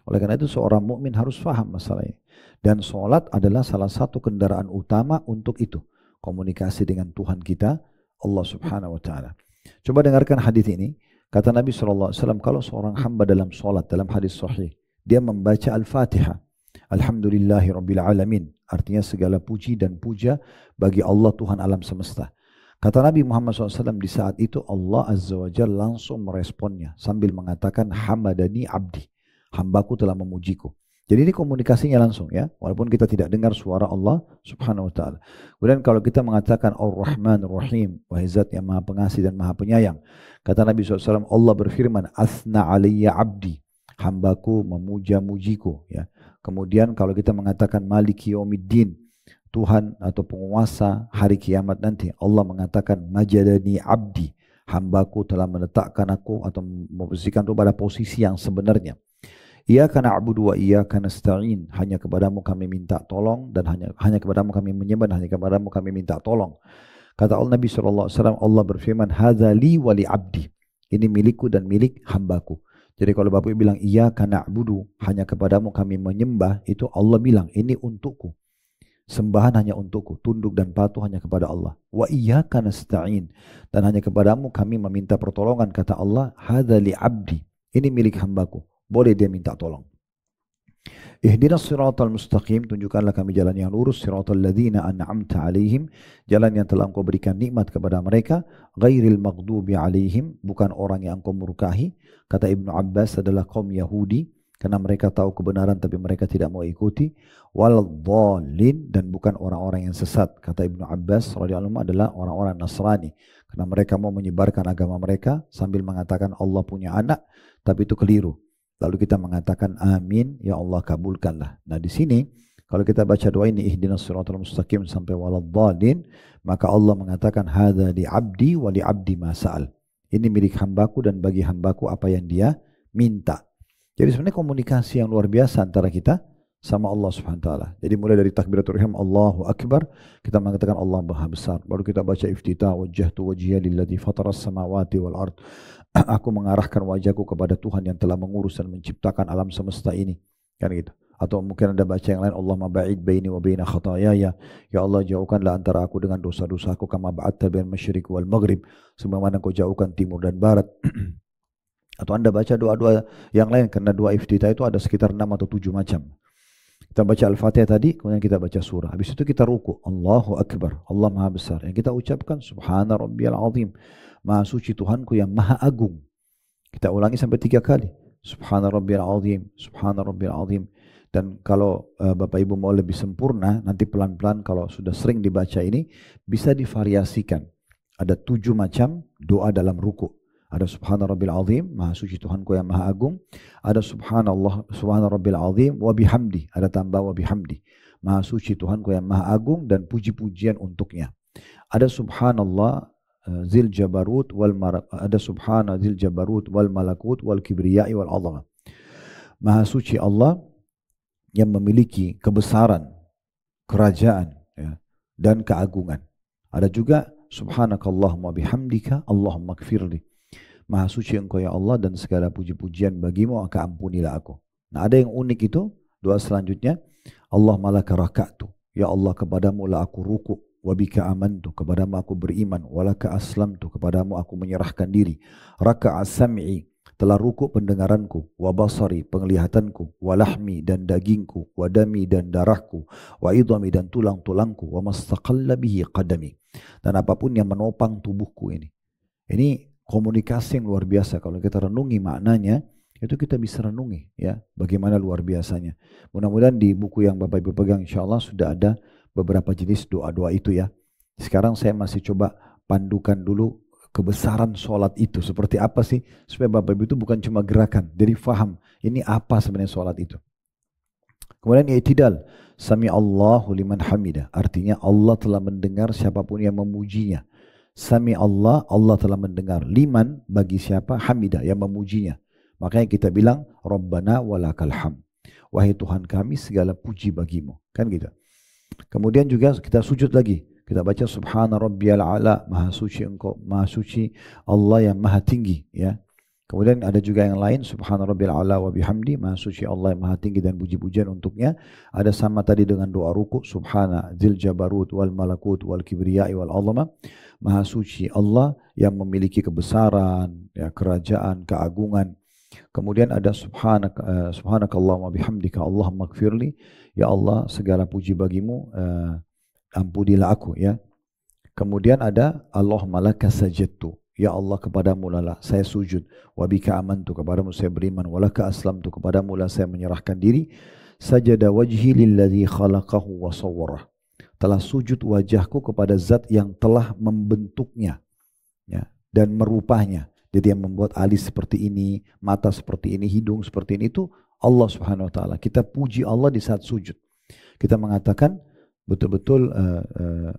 Oleh karena itu seorang mukmin harus paham masalah ini. Dan sholat adalah salah satu kendaraan utama untuk itu. Komunikasi dengan Tuhan kita, Allah Subhanahu wa ta'ala. Coba dengarkan hadis ini. Kata Nabi SAW, kalau seorang hamba dalam sholat, dalam hadis sahih, dia membaca Al-Fatihah. Alhamdulillahi Rabbil Alamin. Artinya segala puji dan puja bagi Allah Tuhan alam semesta. Kata Nabi Muhammad SAW di saat itu Allah Azza wa Jalla langsung meresponnya sambil mengatakan hamadani abdi. Hambaku telah memujiku. Jadi ini komunikasinya langsung ya, walaupun kita tidak dengar suara Allah Subhanahu wa taala. Kemudian kalau kita mengatakan Ar-Rahman Ar-Rahim, wahai Zat yang Maha Pengasih dan Maha Penyayang. Kata Nabi SAW, Allah berfirman, Athna alayya abdi, hambaku memuja-mujiku ya. Kemudian kalau kita mengatakan Maliki Yaumiddin, Tuhan atau penguasa hari kiamat nanti, Allah mengatakan Majadani abdi, hambaku telah meletakkan aku atau memposisikan aku pada posisi yang sebenarnya. Iyyaka na'budu wa iyyaka nasta'in. Hanya kepadamu kami minta tolong dan hanya kepadamu kami menyembah, hanya kepadamu kami minta tolong. Kata Nabi SAW, Allah berfirman, hadza li wa li abdi. Ini milikku dan milik hambaku. Jadi kalau Bapak bilang iyyaka na'budu, hanya kepadamu kami menyembah, itu Allah bilang ini untukku. Sembahan hanya untukku, tunduk dan patuh hanya kepada Allah. Wa iyyaka nasta'in, dan hanya kepadamu kami meminta pertolongan. Kata Allah, hadza li abdi. Ini milik hambaku. Boleh dia minta tolong. Ihdinas siratal mustaqim, tunjukkanlah kami jalan yang lurus, siratal ladzina an'amta alaihim, jalan yang telah Engkau berikan nikmat kepada mereka, ghairil maghdubi alaihim, bukan orang yang Engkau murkahi. Kata Ibnu Abbas adalah kaum Yahudi, karena mereka tahu kebenaran tapi mereka tidak mau ikuti. Wal dhalin, dan bukan orang-orang yang sesat. Kata Ibnu Abbas radhiyallahu anhu adalah orang-orang Nasrani, karena mereka mau menyebarkan agama mereka sambil mengatakan Allah punya anak, tapi itu keliru. Lalu kita mengatakan amin, ya Allah kabulkanlah. Nah di sini kalau kita baca doa ini ihdinas siratal mustaqim sampai waladhdallin, maka Allah mengatakan hadza li abdi wa li abdi ma sa'al. Ini milik hambaku dan bagi hambaku apa yang dia minta. Jadi sebenarnya komunikasi yang luar biasa antara kita sama Allah Subhanahu wa taala. Jadi mulai dari takbiratul ihram Allahu akbar, kita mengatakan Allah Maha besar. Baru kita baca iftitah wajjahtu wajhiya lilladzi fataras samawati wal ard. Aku mengarahkan wajahku kepada Tuhan yang telah mengurus dan menciptakan alam semesta ini. Kan gitu. Atau mungkin ada baca yang lain, Allahumma ba'id baini wa baina khatayaya. Ya Allah, jauhkanlah antara aku dengan dosa-dosaku kama ba'adta bainal masyriq wal maghrib, sebagaimana Kau jauhkan timur dan barat. Atau Anda baca doa-doa yang lain, karena doa iftitah itu ada sekitar 6 atau 7 macam. Kita baca Al-Fatihah tadi, kemudian kita baca surah. Habis itu kita ruku, Allahu Akbar, Allah Maha Besar. Yang kita ucapkan, Subhana Rabbiyal Azim, Maha Suci Tuhanku yang Maha Agung. Kita ulangi sampai 3 kali. Subhana Rabbiyal Azim, Subhana Rabbiyal Azim. Dan kalau Bapak Ibu mau lebih sempurna, nanti pelan-pelan kalau sudah sering dibaca ini, bisa divariasikan. Ada 7 macam doa dalam ruku. Ada Subhana Rabbil Azim, Maha Suci Tuhanku yang Maha Agung. Ada Subhanallah, Subhana Rabbil Azim, wa bihamdi. Ada tambah wa bihamdi. Maha Suci Tuhanku yang Maha Agung dan puji-pujian untuknya. Ada Subhanallah Zil Jabarut wal ada Subhana Zil Jabarut wal Malakut wal Kibriyai wal Azamah. Maha Suci Allah yang memiliki kebesaran, kerajaan, ya, dan keagungan. Ada juga Subhanakallahumma bihamdika Allahumma gfirli. Maha suci Engkau ya Allah dan segala puji-pujian bagimu, maka ampunilah aku. Nah, ada yang unik itu, doa selanjutnya, Allahumma laka raka'tu. Ya Allah, kepadamu lah aku ruku. Wa bika amantu, kepadamu aku beriman. Walaka aslamtu, kepadamu aku menyerahkan diri. Raka'a sam'i, telah ruku pendengaranku. Wa basari, penglihatanku. Wa lahmi, dan dagingku. Wa dami, dan darahku. Wa idhami, dan tulang-tulangku. Wa mastaqalla bihi qadami. Dan apapun yang menopang tubuhku ini. Ini komunikasi yang luar biasa. Kalau kita renungi maknanya, itu kita bisa renungi ya, bagaimana luar biasanya. Mudah-mudahan di buku yang Bapak Ibu pegang insya Allah sudah ada beberapa jenis doa-doa itu ya. Sekarang saya masih coba pandukan dulu kebesaran sholat itu seperti apa sih, supaya Bapak Ibu itu bukan cuma gerakan, jadi faham ini apa sebenarnya sholat itu. Kemudian i'tidal, sami Allahu liman hamidah, artinya Allah telah mendengar siapapun yang memujinya. Sami Allah, Allah telah mendengar. Liman, bagi siapa? Hamidah, yang memujinya. Makanya kita bilang, Rabbana walakal ham. Wahai Tuhan kami, segala puji bagimu. Kan gitu. Kemudian juga kita sujud lagi. Kita baca Subhana Rabbiyal A'la, Maha Suci Engkau, Maha Suci Allah yang Maha Tinggi. Ya. Kemudian ada juga yang lain, Subhana Rabbiyal A'la wa bihamdi, Maha Suci Allah yang Maha Tinggi dan puji-pujian untuknya. Ada sama tadi dengan doa ruku, Subhana Zil Jabarut wal Malakut wal Kibriyai wal Azamah. Maha Suci Allah yang memiliki kebesaran, ya, kerajaan, keagungan. Kemudian ada Subhanakallahumma bihamdika Allahumma gfirli. Ya Allah, segala puji bagimu, ampunilah aku ya. Kemudian ada Allahumma laka sajadtu. Ya Allah, kepadamu lah saya sujud. Wa bika amantu, kepadamu saya beriman. Wa laka aslamtu, kepadamu lah saya menyerahkan diri. Sajada wajhi lilladzi khalaqahu wa sawwarah. Telah sujud wajahku kepada zat yang telah membentuknya ya, dan merupanya. Jadi yang membuat alis seperti ini, mata seperti ini, hidung seperti ini, itu Allah Subhanahu wa ta'ala. Kita puji Allah di saat sujud. Kita mengatakan betul-betul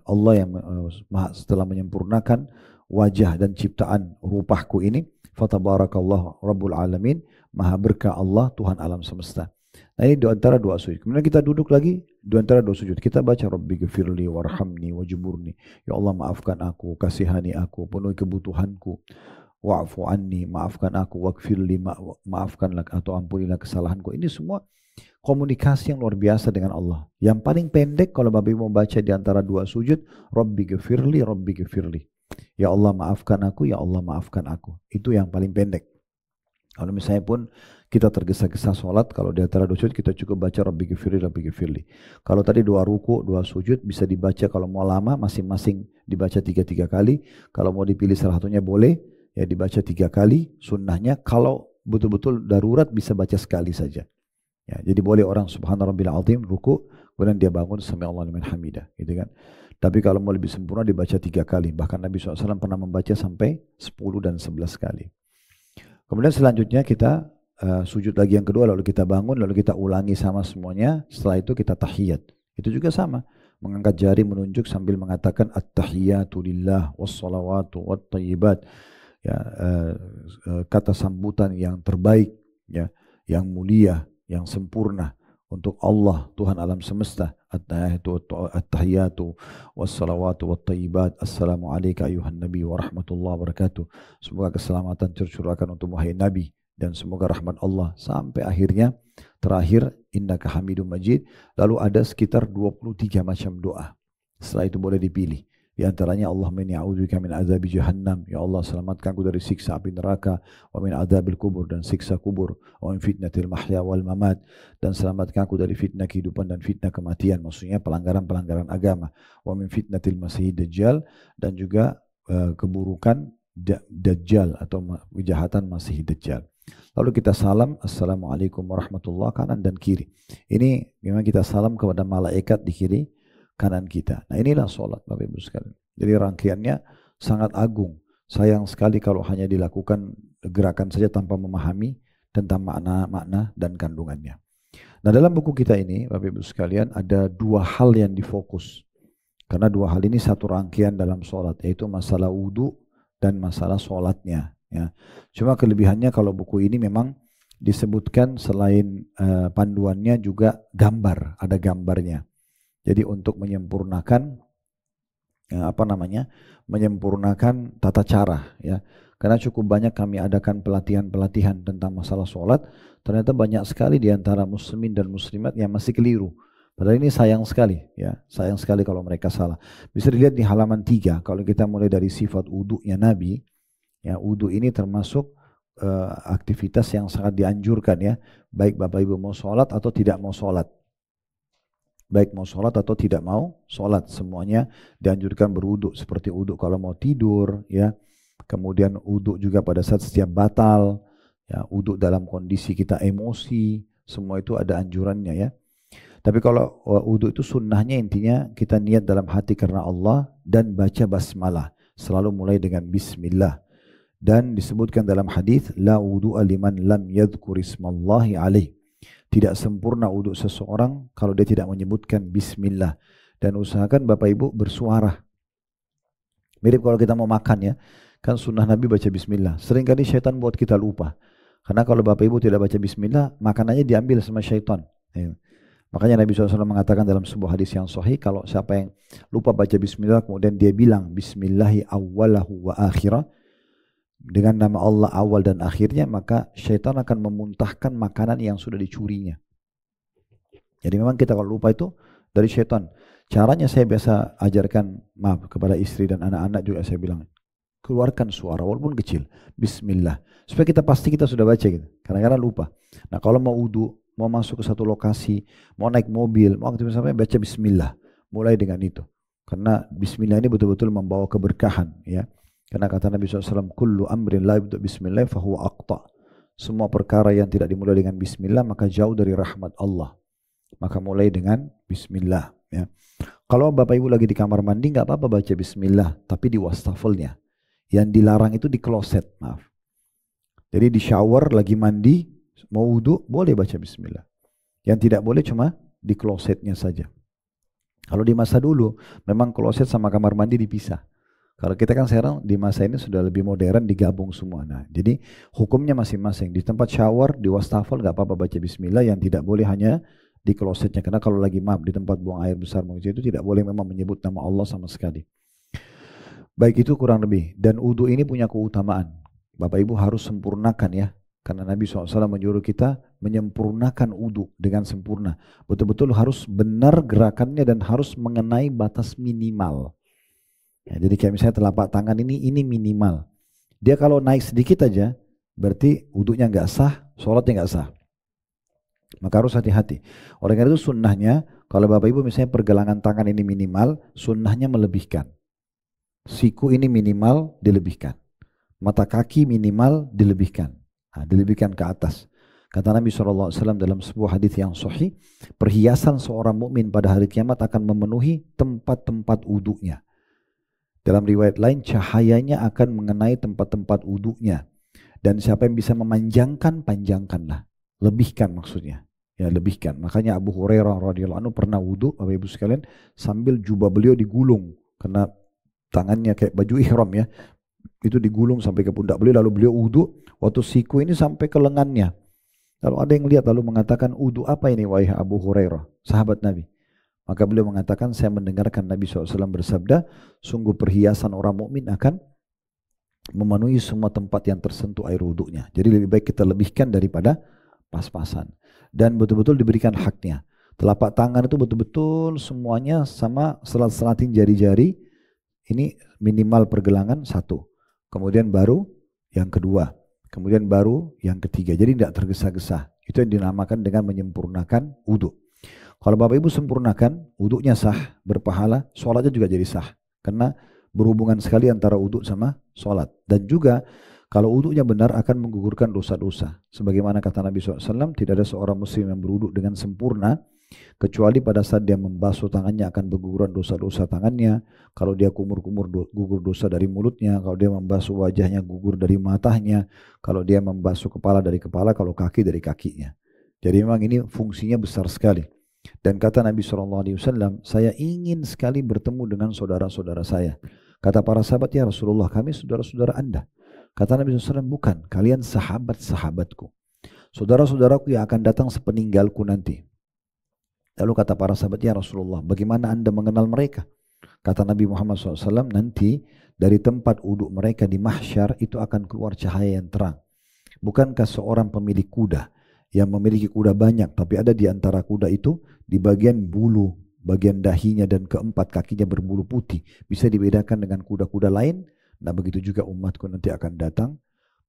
Allah yang setelah menyempurnakan wajah dan ciptaan rupahku ini, fatabarakallah rabbul alamin, maha berkah Allah Tuhan alam semesta. Nah, ini di antara doa sujud. Kemudian kita duduk lagi di antara doa sujud. Kita baca Rabbi ghfirli warhamni wajburni. Ya Allah, maafkan aku, kasihani aku, penuhi kebutuhanku. Wa'fu anni, maafkan aku, waghfirli, maafkanlah atau ampunilah kesalahanku. Ini semua komunikasi yang luar biasa dengan Allah. Yang paling pendek kalau Bapak Ibu membaca di antara dua sujud, Rabbi ghfirli, Rabbi ghfirli. Ya Allah, maafkan aku, ya Allah, maafkan aku. Itu yang paling pendek. Kalau misalnya pun kita tergesa-gesa sholat, kalau di antara dua sujud kita cukup baca Rabbi ghfirli, Rabbi ghfirli. Kalau tadi dua ruku, dua sujud bisa dibaca, kalau mau lama masing-masing dibaca 3 kali. Kalau mau dipilih salah satunya boleh, ya dibaca 3 kali. Sunnahnya kalau betul-betul darurat bisa baca sekali saja. Ya, jadi boleh orang Subhana Rabbil Azim ruku, kemudian dia bangun Sami Allah liman hamidah, gitu kan. Tapi kalau mau lebih sempurna dibaca 3 kali. Bahkan Nabi SAW pernah membaca sampai 10 dan 11 kali. Kemudian selanjutnya kita sujud lagi yang kedua, lalu kita bangun, lalu kita ulangi sama semuanya. Setelah itu kita tahiyat. Itu juga sama. Mengangkat jari menunjuk sambil mengatakan at-tahiyatu lillah wassalawatu wattayyibat. Ya, kata sambutan yang terbaik, ya, yang mulia, yang sempurna untuk Allah Tuhan alam semesta. At-tahiyatu wassalawatu wattayyibat. Assalamu alayka ayuhan nabi wa rahmatullahi wa barakatuh. Semoga keselamatan tercurahkan untuk wahai nabi dan semoga rahmat Allah, sampai akhirnya terakhir innaka hamidum majid. Lalu ada sekitar 23 macam doa. Setelah itu boleh dipilih. Di antaranya Allahumma inni a'udzubika min azabi jahannam, ya Allah selamatkanku dari siksa api neraka, wa min adzabil kubur, dan siksa kubur, wa min fitnatil mahya wal mamat, dan selamatkanku dari fitnah kehidupan dan fitnah kematian, maksudnya pelanggaran-pelanggaran agama, wa min fitnatil masih dajjal, dan juga keburukan dajjal atau kejahatan masih dajjal. Lalu kita salam, assalamualaikum warahmatullahi, kanan dan kiri. Ini memang kita salam kepada malaikat di kiri kanan kita. Nah, inilah sholat Bapak Ibu sekalian. Jadi rangkaiannya sangat agung. Sayang sekali kalau hanya dilakukan gerakan saja tanpa memahami tentang makna-makna dan kandungannya. Nah, dalam buku kita ini Bapak Ibu sekalian ada dua hal yang difokus. Karena dua hal ini satu rangkaian dalam sholat, yaitu masalah wudhu dan masalah sholatnya. Ya. Cuma kelebihannya kalau buku ini memang disebutkan selain panduannya juga gambar, ada gambarnya. Jadi untuk menyempurnakan menyempurnakan tata cara, ya. Karena cukup banyak kami adakan pelatihan-pelatihan tentang masalah sholat, ternyata banyak sekali di antara muslimin dan muslimat yang masih keliru. Padahal ini sayang sekali, ya, sayang sekali kalau mereka salah. Bisa dilihat di halaman 3, kalau kita mulai dari sifat wudunya Nabi, ya, wudu ini termasuk aktivitas yang sangat dianjurkan, ya, baik Bapak Ibu mau sholat atau tidak mau sholat. Baik mau sholat atau tidak mau sholat, semuanya dianjurkan berwudu. Seperti wudu kalau mau tidur, ya. Kemudian wudu juga pada saat setiap batal, ya. Wudu dalam kondisi kita emosi, semua itu ada anjurannya, ya. Tapi kalau wudu itu sunnahnya intinya kita niat dalam hati karena Allah dan baca basmalah. Selalu mulai dengan bismillah. Dan disebutkan dalam hadis la wudu'a liman lam yadhkur ismallahi alaih. Tidak sempurna wudhu seseorang kalau dia tidak menyebutkan bismillah. Dan usahakan Bapak Ibu bersuara. Mirip kalau kita mau makan, ya. Kan sunnah Nabi baca bismillah. Seringkali syaitan buat kita lupa. Karena kalau Bapak Ibu tidak baca bismillah, makanannya diambil sama syaitan. Ya. Makanya Nabi SAW mengatakan dalam sebuah hadis yang sahih, kalau siapa yang lupa baca bismillah kemudian dia bilang bismillahi awwalahu wa akhirah, dengan nama Allah awal dan akhirnya, maka syaitan akan memuntahkan makanan yang sudah dicurinya. Jadi memang kita kalau lupa itu dari syaitan. Caranya saya biasa ajarkan, maaf, kepada istri dan anak-anak juga saya bilang, keluarkan suara walaupun kecil, bismillah, supaya kita pasti kita sudah baca gitu. Kadang-kadang lupa. Nah, kalau mau wudu, mau masuk ke satu lokasi, mau naik mobil, mau aktivitas apa, baca bismillah. Mulai dengan itu. Karena bismillah ini betul-betul membawa keberkahan, ya. Karena kata Nabi SAW, kullu amrin la yubda bismillah fahuwa aqta. Semua perkara yang tidak dimulai dengan bismillah maka jauh dari rahmat Allah. Maka mulai dengan bismillah, ya. Kalau Bapak Ibu lagi di kamar mandi nggak apa-apa baca bismillah, tapi di wastafelnya. Yang dilarang itu di kloset, maaf. Jadi di shower lagi mandi, mau wudu boleh baca bismillah. Yang tidak boleh cuma di klosetnya saja. Kalau di masa dulu memang kloset sama kamar mandi dipisah. Kalau kita kan sekarang di masa ini sudah lebih modern, digabung semua. Nah, jadi hukumnya masing-masing. Di tempat shower, di wastafel nggak apa-apa baca bismillah, yang tidak boleh hanya di klosetnya. Karena kalau lagi di tempat buang air besar itu tidak boleh memang menyebut nama Allah sama sekali. Baik, itu kurang lebih. Dan wudu ini punya keutamaan. Bapak Ibu harus sempurnakan, ya. Karena Nabi SAW menyuruh kita menyempurnakan wudu dengan sempurna. Betul-betul harus benar gerakannya dan harus mengenai batas minimal. Ya, jadi kayak misalnya telapak tangan ini minimal. Dia kalau naik sedikit aja, berarti wudunya nggak sah, sholatnya nggak sah. Maka harus hati-hati. Oleh karena itu sunnahnya, kalau Bapak Ibu misalnya pergelangan tangan ini minimal, sunnahnya melebihkan. Siku ini minimal, dilebihkan. Mata kaki minimal, dilebihkan. Nah, dilebihkan ke atas. Kata Nabi SAW dalam sebuah hadis yang sahih, perhiasan seorang mukmin pada hari kiamat akan memenuhi tempat-tempat wudunya. Dalam riwayat lain, cahayanya akan mengenai tempat-tempat wudunya. Dan siapa yang bisa memanjangkan, panjangkanlah. Lebihkan maksudnya. Ya, lebihkan. Makanya Abu Hurairah radhiyallahu anhu pernah wudu, Bapak Ibu sekalian, sambil jubah beliau digulung. Karena tangannya kayak baju ihram, ya. Itu digulung sampai ke pundak beliau, lalu beliau wudu. Waktu siku ini sampai ke lengannya. Lalu ada yang lihat lalu mengatakan, wudu apa ini wahai Abu Hurairah, sahabat Nabi? Maka beliau mengatakan, saya mendengarkan Nabi SAW bersabda, sungguh perhiasan orang mukmin akan memenuhi semua tempat yang tersentuh air wudhunya. Jadi lebih baik kita lebihkan daripada pas-pasan. Dan betul-betul diberikan haknya. Telapak tangan itu betul-betul semuanya sama selat-selatin jari-jari. Ini minimal pergelangan satu. Kemudian baru yang kedua. Kemudian baru yang ketiga. Jadi tidak tergesa-gesa. Itu yang dinamakan dengan menyempurnakan wudhu. Kalau Bapak Ibu sempurnakan, wudhunya sah, berpahala, sholatnya juga jadi sah. Karena berhubungan sekali antara wudhu sama sholat. Dan juga kalau wudhunya benar akan menggugurkan dosa-dosa. Sebagaimana kata Nabi SAW, tidak ada seorang muslim yang berwudhu dengan sempurna, kecuali pada saat dia membasuh tangannya akan berguguran dosa-dosa tangannya. Kalau dia kumur-kumur gugur dosa dari mulutnya. Kalau dia membasuh wajahnya gugur dari matanya. Kalau dia membasuh kepala dari kepala, kalau kaki dari kakinya. Jadi memang ini fungsinya besar sekali. Dan kata Nabi SAW, saya ingin sekali bertemu dengan saudara-saudara saya. Kata para sahabat, ya Rasulullah, kami saudara-saudara Anda. Kata Nabi SAW, bukan, kalian sahabat-sahabatku. Saudara-saudaraku yang akan datang sepeninggalku nanti. Lalu kata para sahabat, ya Rasulullah, bagaimana Anda mengenal mereka? Kata Nabi Muhammad SAW, nanti dari tempat uduk mereka di mahsyar itu akan keluar cahaya yang terang. Bukankah seorang pemilik kuda yang memiliki kuda banyak, tapi ada di antara kuda itu di bagian bulu, bagian dahinya dan keempat kakinya berbulu putih, bisa dibedakan dengan kuda-kuda lain? Nah begitu juga umatku nanti akan datang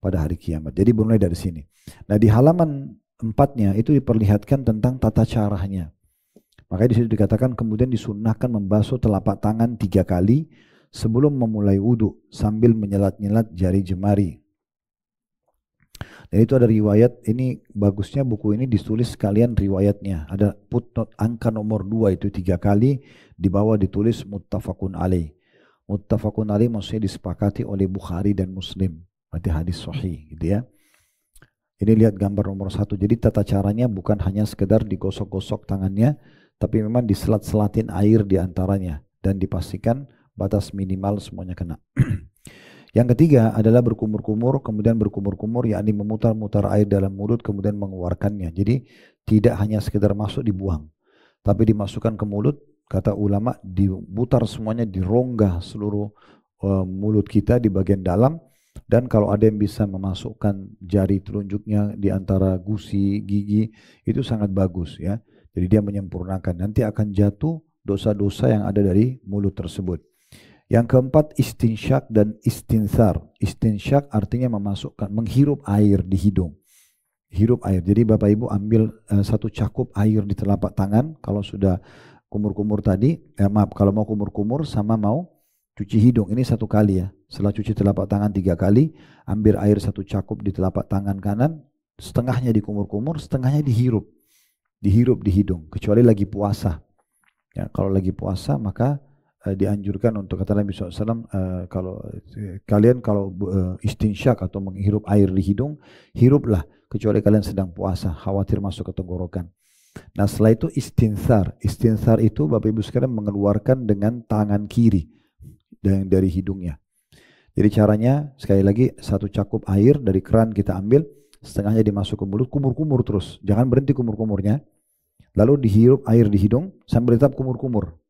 pada hari kiamat. Jadi mulai dari sini. Nah di halaman 4-nya itu diperlihatkan tentang tata caranya. Makanya di situ dikatakan kemudian disunnahkan membasuh telapak tangan 3 kali sebelum memulai wudhu sambil menyelat-nyelat jari jemari. Dan itu ada riwayat, ini bagusnya buku ini ditulis sekalian riwayatnya. Ada footnote angka nomor 2 itu 3 kali, di bawah ditulis muttafaqun alaih. Muttafaqun alaih maksudnya disepakati oleh Bukhari dan Muslim. Berarti hadis sahih gitu ya. Ini lihat gambar nomor 1. Jadi tata caranya bukan hanya sekedar digosok-gosok tangannya, tapi memang diselat-selatin air di antaranya. Dan dipastikan batas minimal semuanya kena. Yang ketiga adalah berkumur-kumur, kemudian berkumur-kumur, yakni memutar-mutar air dalam mulut, kemudian mengeluarkannya. Jadi tidak hanya sekedar masuk dibuang, tapi dimasukkan ke mulut. Kata ulama, diputar semuanya, dirongga seluruh mulut kita di bagian dalam. Dan kalau ada yang bisa memasukkan jari telunjuknya di antara gusi, gigi, itu sangat bagus ya. Jadi dia menyempurnakan. Nanti akan jatuh dosa-dosa yang ada dari mulut tersebut. Yang keempat, istinsyak dan istinsar. Istinsyak artinya memasukkan, menghirup air di hidung. Hirup air. Jadi Bapak Ibu ambil 1 cakup air di telapak tangan. Kalau sudah kumur-kumur tadi, kalau mau kumur-kumur sama mau cuci hidung. Ini 1 kali ya. Setelah cuci telapak tangan 3 kali, ambil air 1 cakup di telapak tangan kanan, setengahnya dikumur-kumur, setengahnya dihirup. Dihirup di hidung. Kecuali lagi puasa. Ya, kalau lagi puasa maka dianjurkan untuk kata Nabi SAW, kalau kalian istinsyak atau menghirup air di hidung, hiruplah kecuali kalian sedang puasa, khawatir masuk ke tenggorokan. Nah setelah itu istinsar. Istinsar itu Bapak Ibu sekalian mengeluarkan dengan tangan kiri dari hidungnya. Jadi caranya sekali lagi 1 cakup air dari keran kita ambil, setengahnya dimasuk ke mulut, kumur-kumur terus, jangan berhenti kumur-kumurnya. Lalu dihirup air di hidung sambil tetap kumur-kumur.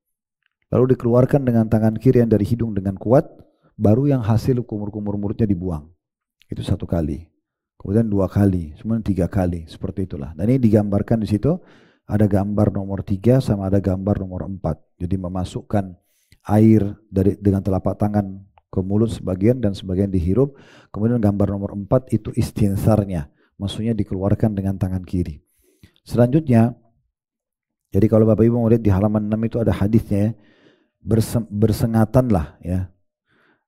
Lalu dikeluarkan dengan tangan kiri yang dari hidung dengan kuat, baru yang hasil kumur-kumur mulutnya dibuang. Itu 1 kali. Kemudian 2 kali, semuanya 3 kali, seperti itulah. Dan ini digambarkan di situ, ada gambar nomor 3 sama ada gambar nomor 4. Jadi memasukkan air dengan telapak tangan ke mulut sebagian dan sebagian dihirup. Kemudian gambar nomor 4 itu istinsarnya, maksudnya dikeluarkan dengan tangan kiri. Selanjutnya, jadi kalau Bapak Ibu mau lihat di halaman 6 itu ada hadisnya ya. Bersengatanlah ya,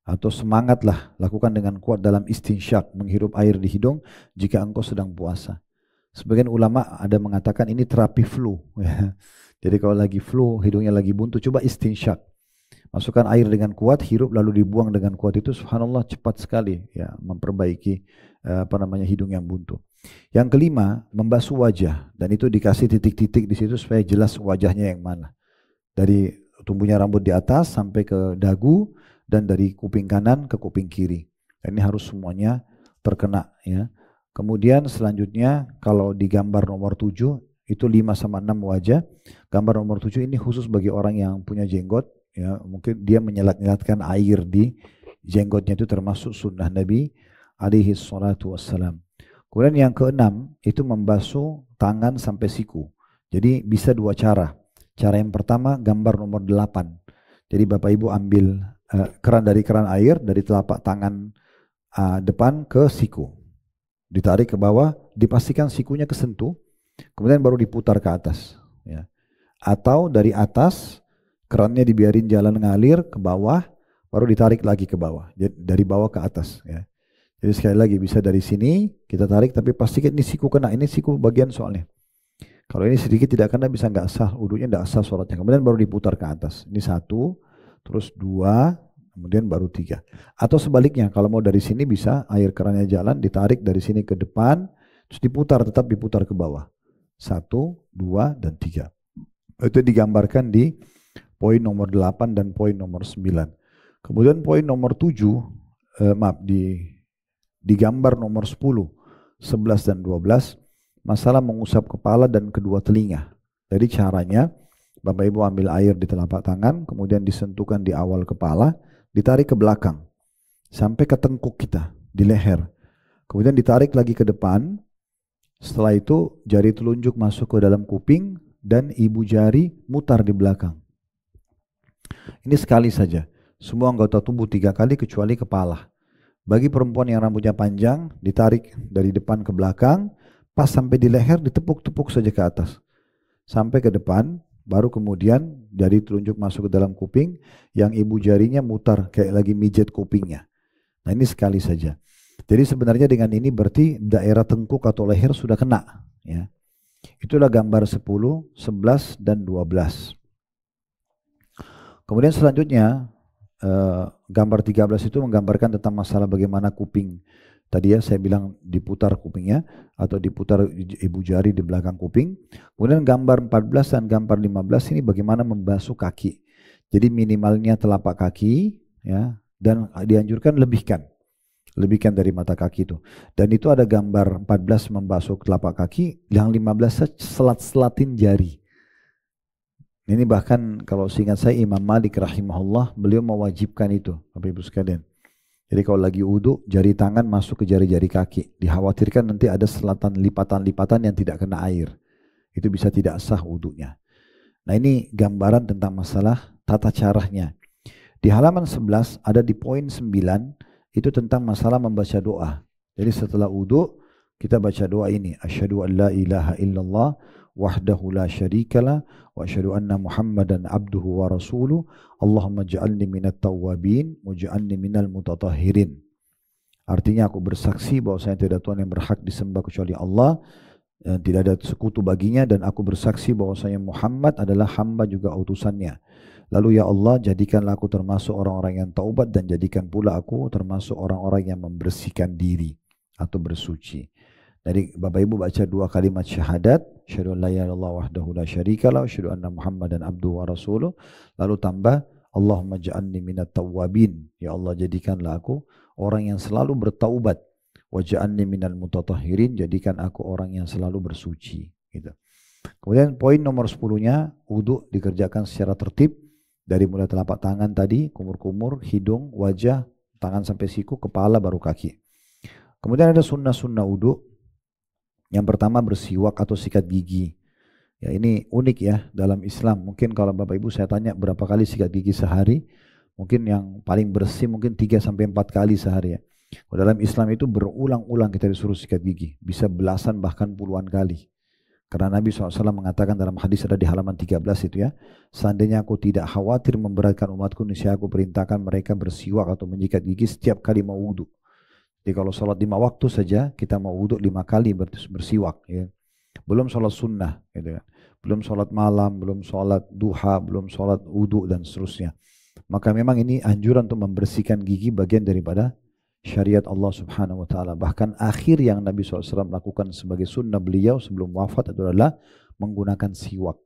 atau semangatlah, lakukan dengan kuat dalam istinsyak, menghirup air di hidung jika engkau sedang puasa. Sebagian ulama ada mengatakan ini terapi flu ya. Jadi kalau lagi flu, hidungnya lagi buntu, coba istinsyak, masukkan air dengan kuat, hirup lalu dibuang dengan kuat. Itu subhanallah cepat sekali ya memperbaiki hidung yang buntu. Yang kelima, membasuh wajah, dan itu dikasih titik-titik di situ supaya jelas wajahnya yang mana. Dari tumbuhnya rambut di atas sampai ke dagu, dan dari kuping kanan ke kuping kiri. Dan ini harus semuanya terkena ya. Kemudian selanjutnya kalau di gambar nomor 7 itu 5 sama 6 wajah. Gambar nomor 7 ini khusus bagi orang yang punya jenggot ya, mungkin dia menyelat-nyelatkan air di jenggotnya itu termasuk sunnah Nabi alaihi salatu wassalam. Kemudian yang keenam itu membasuh tangan sampai siku. Jadi bisa dua cara. Cara yang pertama gambar nomor 8. Jadi Bapak Ibu ambil keran air dari telapak tangan depan ke siku. Ditarik ke bawah, dipastikan sikunya kesentuh, kemudian baru diputar ke atas. Ya. Atau dari atas, kerannya dibiarin jalan ngalir ke bawah, baru ditarik lagi ke bawah. Jadi dari bawah ke atas. Ya. Jadi sekali lagi bisa dari sini kita tarik, tapi pastikan ini siku kena, ini siku bagian soalnya. Kalau ini sedikit tidak kena bisa nggak sah, wudunya nggak sah sholatnya. Kemudian baru diputar ke atas. Ini 1, terus 2, kemudian baru 3. Atau sebaliknya, kalau mau dari sini bisa air kerannya jalan, ditarik dari sini ke depan, terus diputar, tetap diputar ke bawah. 1, 2, dan 3. Itu digambarkan di poin nomor 8 dan poin nomor 9. Kemudian poin nomor 7, di gambar nomor 10, 11, dan 12, masalah mengusap kepala dan kedua telinga. Jadi caranya, Bapak Ibu ambil air di telapak tangan, kemudian disentuhkan di awal kepala, ditarik ke belakang sampai ke tengkuk kita di leher, kemudian ditarik lagi ke depan. Setelah itu jari telunjuk masuk ke dalam kuping dan ibu jari mutar di belakang. Ini sekali saja, semua anggota tubuh 3 kali kecuali kepala. Bagi perempuan yang rambutnya panjang, ditarik dari depan ke belakang, pas sampai di leher, ditepuk-tepuk saja ke atas sampai ke depan. Baru kemudian jari telunjuk masuk ke dalam kuping, yang ibu jarinya mutar kayak lagi mijet kupingnya. Nah ini sekali saja. Jadi sebenarnya dengan ini berarti daerah tengkuk atau leher sudah kena. Ya. Itulah gambar 10, 11, dan 12. Kemudian selanjutnya gambar 13 itu menggambarkan tentang masalah bagaimana kuping. Tadi ya saya bilang diputar kupingnya atau diputar ibu jari di belakang kuping. Kemudian gambar 14 dan gambar 15 ini bagaimana membasuh kaki. Jadi minimalnya telapak kaki ya, dan dianjurkan lebihkan dari mata kaki itu. Dan itu ada gambar 14 membasuh telapak kaki, yang 15 selat-selatin jari. Ini bahkan kalau seingat saya Imam Malik rahimahullah, beliau mewajibkan itu Bapak Ibu sekalian. Jadi kalau lagi wudu, jari tangan masuk ke jari-jari kaki. Dikhawatirkan nanti ada selatan lipatan-lipatan yang tidak kena air. Itu bisa tidak sah wudunya. Nah ini gambaran tentang masalah tata caranya. Di halaman 11 ada di poin 9, itu tentang masalah membaca doa. Jadi setelah wudu, kita baca doa ini. Asyhadu an la ilaha illallah wahdahu la syarikalah wa asyhadu anna Muhammadan abduhu wa rasuluh. Allahumma ja'alni minat tawwabin wa ja'alni minal mutatahhirin. Artinya aku bersaksi bahwa saya tidak Tuhan yang berhak disembah kecuali Allah, dan tidak ada sekutu baginya, dan aku bersaksi bahwa saya Muhammad adalah hamba juga utusannya. Lalu ya Allah, jadikanlah aku termasuk orang-orang yang taubat, dan jadikan pula aku termasuk orang-orang yang membersihkan diri atau bersuci. Jadi Bapak Ibu baca 2 kalimat syahadat, asyhadu an la ilaha illallah wahdahu la syarikalah, asyhadu anna Muhammadan abduhu wa rasuluh, lalu tambah Allahumma ja'alni minat tawwabin, ya Allah jadikanlah aku orang yang selalu bertaubat, wa ja'alni minal mutatahhirin, jadikan aku orang yang selalu bersuci gitu. Kemudian poin nomor 10-nya, wudu dikerjakan secara tertib dari mulai telapak tangan tadi, kumur-kumur, hidung, wajah, tangan sampai siku, kepala, baru kaki. Kemudian ada sunnah-sunnah wudu. Yang pertama bersiwak atau sikat gigi. Ya ini unik ya dalam Islam. Mungkin kalau Bapak Ibu saya tanya berapa kali sikat gigi sehari, mungkin yang paling bersih mungkin 3-4 kali sehari ya. Dalam Islam itu berulang-ulang kita disuruh sikat gigi, bisa belasan bahkan puluhan kali. Karena Nabi SAW mengatakan dalam hadis ada di halaman 13 itu ya, seandainya aku tidak khawatir memberatkan umatku, niscaya aku perintahkan mereka bersiwak atau menyikat gigi setiap kali mau wudu. Jadi kalau sholat 5 waktu saja, kita mau wudhu 5 kali bersiwak. Ya. Belum sholat sunnah, gitu kan. Belum sholat malam, belum sholat duha, belum sholat wudhu, dan seterusnya. Maka memang ini anjuran untuk membersihkan gigi bagian daripada syariat Allah subhanahu wa ta'ala. Bahkan akhir yang Nabi SAW lakukan sebagai sunnah beliau sebelum wafat adalah menggunakan siwak.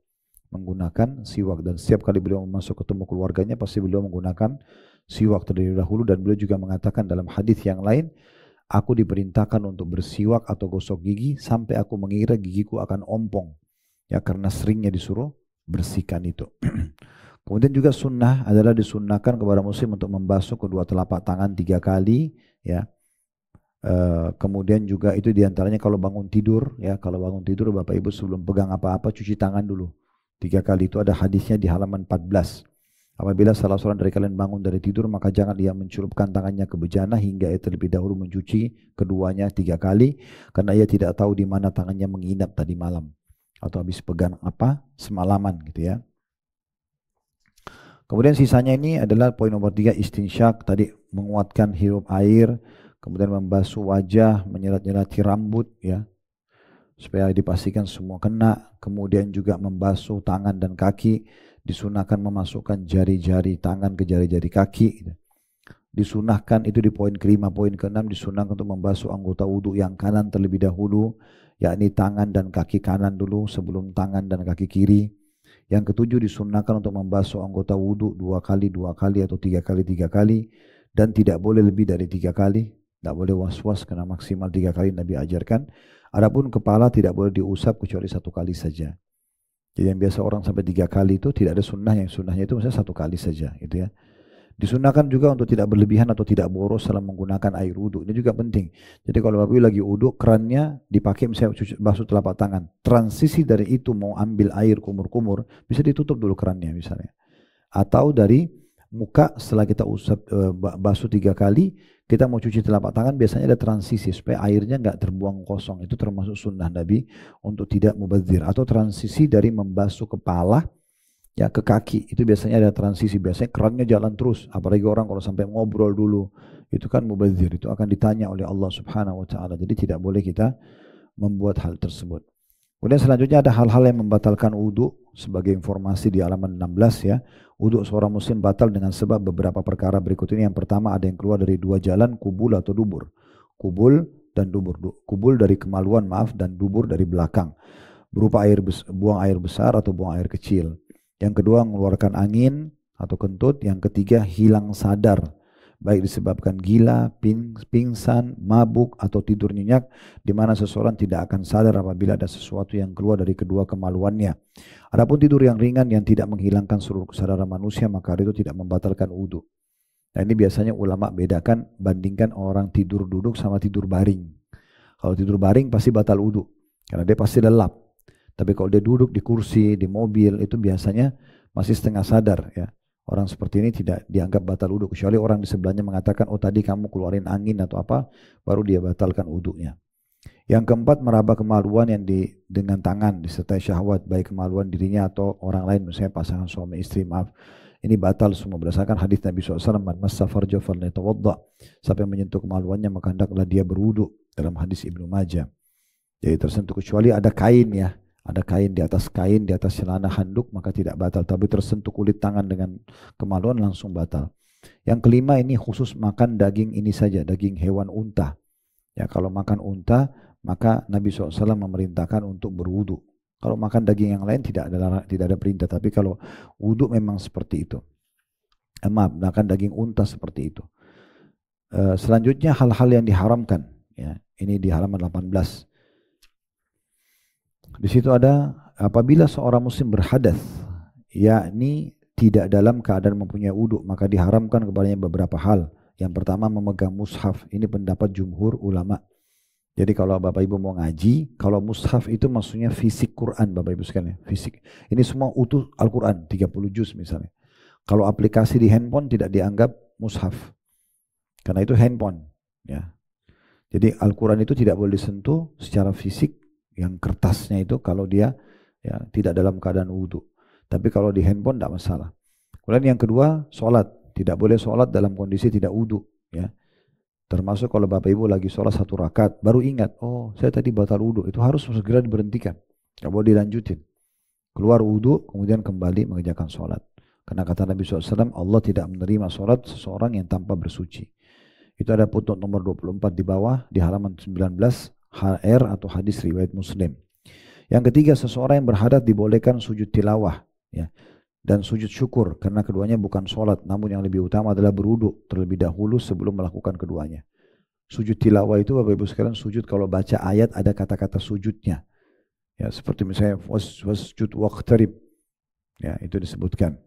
Menggunakan siwak. Dan setiap kali beliau masuk ketemu keluarganya, pasti beliau menggunakan siwak terlebih dahulu. Dan beliau juga mengatakan dalam hadis yang lain, aku diperintahkan untuk bersiwak atau gosok gigi sampai aku mengira gigiku akan ompong. Ya karena seringnya disuruh bersihkan itu. Kemudian juga sunnah adalah disunnahkan kepada muslim untuk membasuh kedua telapak tangan 3 kali, ya. Kemudian juga itu diantaranya kalau bangun tidur, ya, kalau bangun tidur Bapak Ibu sebelum pegang apa-apa cuci tangan dulu 3 kali. Itu ada hadisnya di halaman 14. Apabila salah seorang dari kalian bangun dari tidur, maka jangan ia mencelupkan tangannya ke bejana hingga ia terlebih dahulu mencuci keduanya 3 kali, karena ia tidak tahu di mana tangannya menginap tadi malam atau habis pegang apa semalaman, gitu ya. Kemudian sisanya ini adalah poin nomor 3, istinsyak, tadi menguatkan hirup air, kemudian membasuh wajah, menyelat-nyelati rambut, ya, supaya dipastikan semua kena. Kemudian juga membasuh tangan dan kaki, disunahkan memasukkan jari-jari tangan ke jari-jari kaki. Disunahkan itu di poin kelima. Poin keenam, disunahkan untuk membasuh anggota wudhu yang kanan terlebih dahulu, yakni tangan dan kaki kanan dulu sebelum tangan dan kaki kiri. Yang ketujuh, disunahkan untuk membasuh anggota wudhu 2 kali atau 3 kali, dan tidak boleh lebih dari 3 kali. Tidak boleh was-was karena maksimal 3 kali Nabi ajarkan. Adapun kepala tidak boleh diusap kecuali 1 kali saja. Jadi yang biasa orang sampai 3 kali itu tidak ada sunnah, yang sunnahnya itu misalnya 1 kali saja, gitu ya. Disunahkan juga untuk tidak berlebihan atau tidak boros dalam menggunakan air wudhu. Ini juga penting. Jadi kalau Bapak Ibu lagi wudhu, kerannya dipakai misalnya basuh telapak tangan. Transisi dari itu mau ambil air kumur-kumur, bisa ditutup dulu kerannya misalnya. Atau dari muka setelah kita usap basuh 3 kali, kita mau cuci telapak tangan, biasanya ada transisi supaya airnya nggak terbuang kosong. Itu termasuk sunnah Nabi untuk tidak mubazir. Atau transisi dari membasuh kepala, ya, ke kaki, itu biasanya ada transisi. Biasanya kerannya jalan terus, apalagi orang kalau sampai ngobrol dulu, itu kan mubazir, itu akan ditanya oleh Allah Subhanahu wa taala. Jadi tidak boleh kita membuat hal tersebut. Kemudian selanjutnya ada hal-hal yang membatalkan wudhu, sebagai informasi di halaman 16, ya. Wudhu seorang muslim batal dengan sebab beberapa perkara berikut ini. Yang pertama, ada yang keluar dari 2 jalan, kubul atau dubur. Kubul dan dubur. Kubul dari kemaluan, maaf, dan dubur dari belakang, berupa buang air besar atau buang air kecil. Yang kedua, mengeluarkan angin atau kentut. Yang ketiga, hilang sadar, baik disebabkan gila, pingsan, mabuk, atau tidur nyenyak, di mana seseorang tidak akan sadar apabila ada sesuatu yang keluar dari kedua kemaluannya. Adapun tidur yang ringan yang tidak menghilangkan seluruh kesadaran manusia, maka itu tidak membatalkan wudhu. Nah, ini biasanya ulama bedakan, bandingkan orang tidur duduk sama tidur baring. Kalau tidur baring pasti batal wudhu, karena dia pasti lelap. Tapi kalau dia duduk di kursi, di mobil, itu biasanya masih setengah sadar, ya. Orang seperti ini tidak dianggap batal wudhu, kecuali orang di sebelahnya mengatakan, oh tadi kamu keluarin angin atau apa, baru dia batalkan wudhunya. Yang keempat, meraba kemaluan yang dengan tangan disertai syahwat, baik kemaluan dirinya atau orang lain, misalnya pasangan suami istri, maaf. Ini batal semua berdasarkan hadis Nabi SAW, man massa farja falyatawadda. Siapa yang menyentuh kemaluannya maka hendaklah dia berwudu, dalam hadis Ibnu Majah. Jadi tersentuh, kecuali ada kain, ya. Ada kain, di atas celana handuk, maka tidak batal. Tapi tersentuh kulit tangan dengan kemaluan langsung batal. Yang kelima, ini khusus makan daging ini saja, daging hewan unta. Ya, kalau makan unta, maka Nabi SAW memerintahkan untuk berwudu. Kalau makan daging yang lain tidak ada perintah. Tapi kalau wudu memang seperti itu. Maaf, makan daging unta seperti itu. Selanjutnya hal-hal yang diharamkan. Ya, ini di halaman 18. Di situ ada, apabila seorang muslim berhadas, yakni tidak dalam keadaan mempunyai wudu, maka diharamkan kepadanya beberapa hal. Yang pertama, memegang mushaf. Ini pendapat jumhur ulama. Jadi kalau Bapak Ibu mau ngaji, kalau mushaf itu maksudnya fisik Quran, Bapak Ibu sekalian, fisik. Ini semua utuh Al-Quran, 30 juz misalnya. Kalau aplikasi di handphone tidak dianggap mushaf, karena itu handphone, ya. Jadi Al-Quran itu tidak boleh disentuh secara fisik, yang kertasnya itu kalau dia, ya, tidak dalam keadaan wudhu. Tapi kalau di handphone tidak masalah. Kemudian yang kedua, sholat. Tidak boleh sholat dalam kondisi tidak wudhu, ya. Termasuk kalau Bapak Ibu lagi sholat 1 rakaat, baru ingat, oh saya tadi batal wudhu, itu harus segera diberhentikan. Tidak boleh dilanjutin. Keluar wudhu, kemudian kembali mengerjakan sholat. Karena kata Nabi SAW, Allah tidak menerima sholat seseorang yang tanpa bersuci. Itu ada footnote nomor 24 di bawah, di halaman 19, HR atau hadis riwayat Muslim. Yang ketiga, seseorang yang berhadas dibolehkan sujud tilawah, ya, dan sujud syukur, karena keduanya bukan sholat, namun yang lebih utama adalah berwudu terlebih dahulu sebelum melakukan keduanya. Sujud tilawah itu Bapak Ibu sekalian, sujud kalau baca ayat ada kata-kata sujudnya, ya, seperti misalnya wasjud waqtarib, ya, itu disebutkan.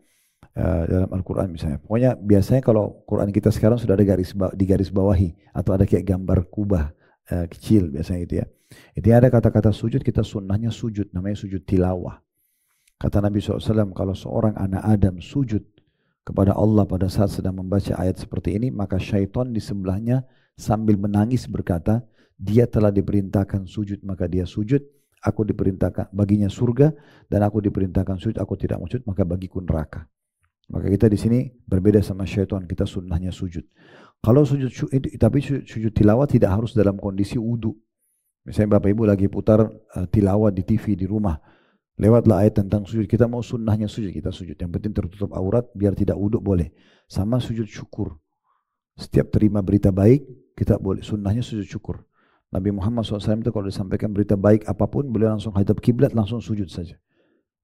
dalam Al-Quran misalnya. Pokoknya biasanya kalau Quran kita sekarang sudah ada di garis bawahi atau ada kayak gambar kubah kecil biasanya gitu ya. Itu ada kata-kata sujud, kita sunnahnya sujud, namanya sujud tilawah. Kata Nabi SAW, kalau seorang anak Adam sujud kepada Allah pada saat sedang membaca ayat seperti ini, maka syaitan di sebelahnya sambil menangis berkata, dia telah diperintahkan sujud, maka dia sujud. Aku diperintahkan baginya surga dan aku diperintahkan sujud, aku tidak mau sujud, maka bagiku neraka. Maka kita di sini berbeda sama syaitan, kita sunnahnya sujud. Kalau sujud tapi sujud tilawah tidak harus dalam kondisi wudu. Misalnya Bapak Ibu lagi putar tilawah di TV di rumah, lewatlah ayat tentang sujud, kita mau sunnahnya sujud, kita sujud. Yang penting tertutup aurat biar tidak wudu boleh. Sama sujud syukur. Setiap terima berita baik, kita boleh sunnahnya sujud syukur. Nabi Muhammad SAW itu kalau disampaikan berita baik apapun, beliau langsung hadap kiblat, langsung sujud saja.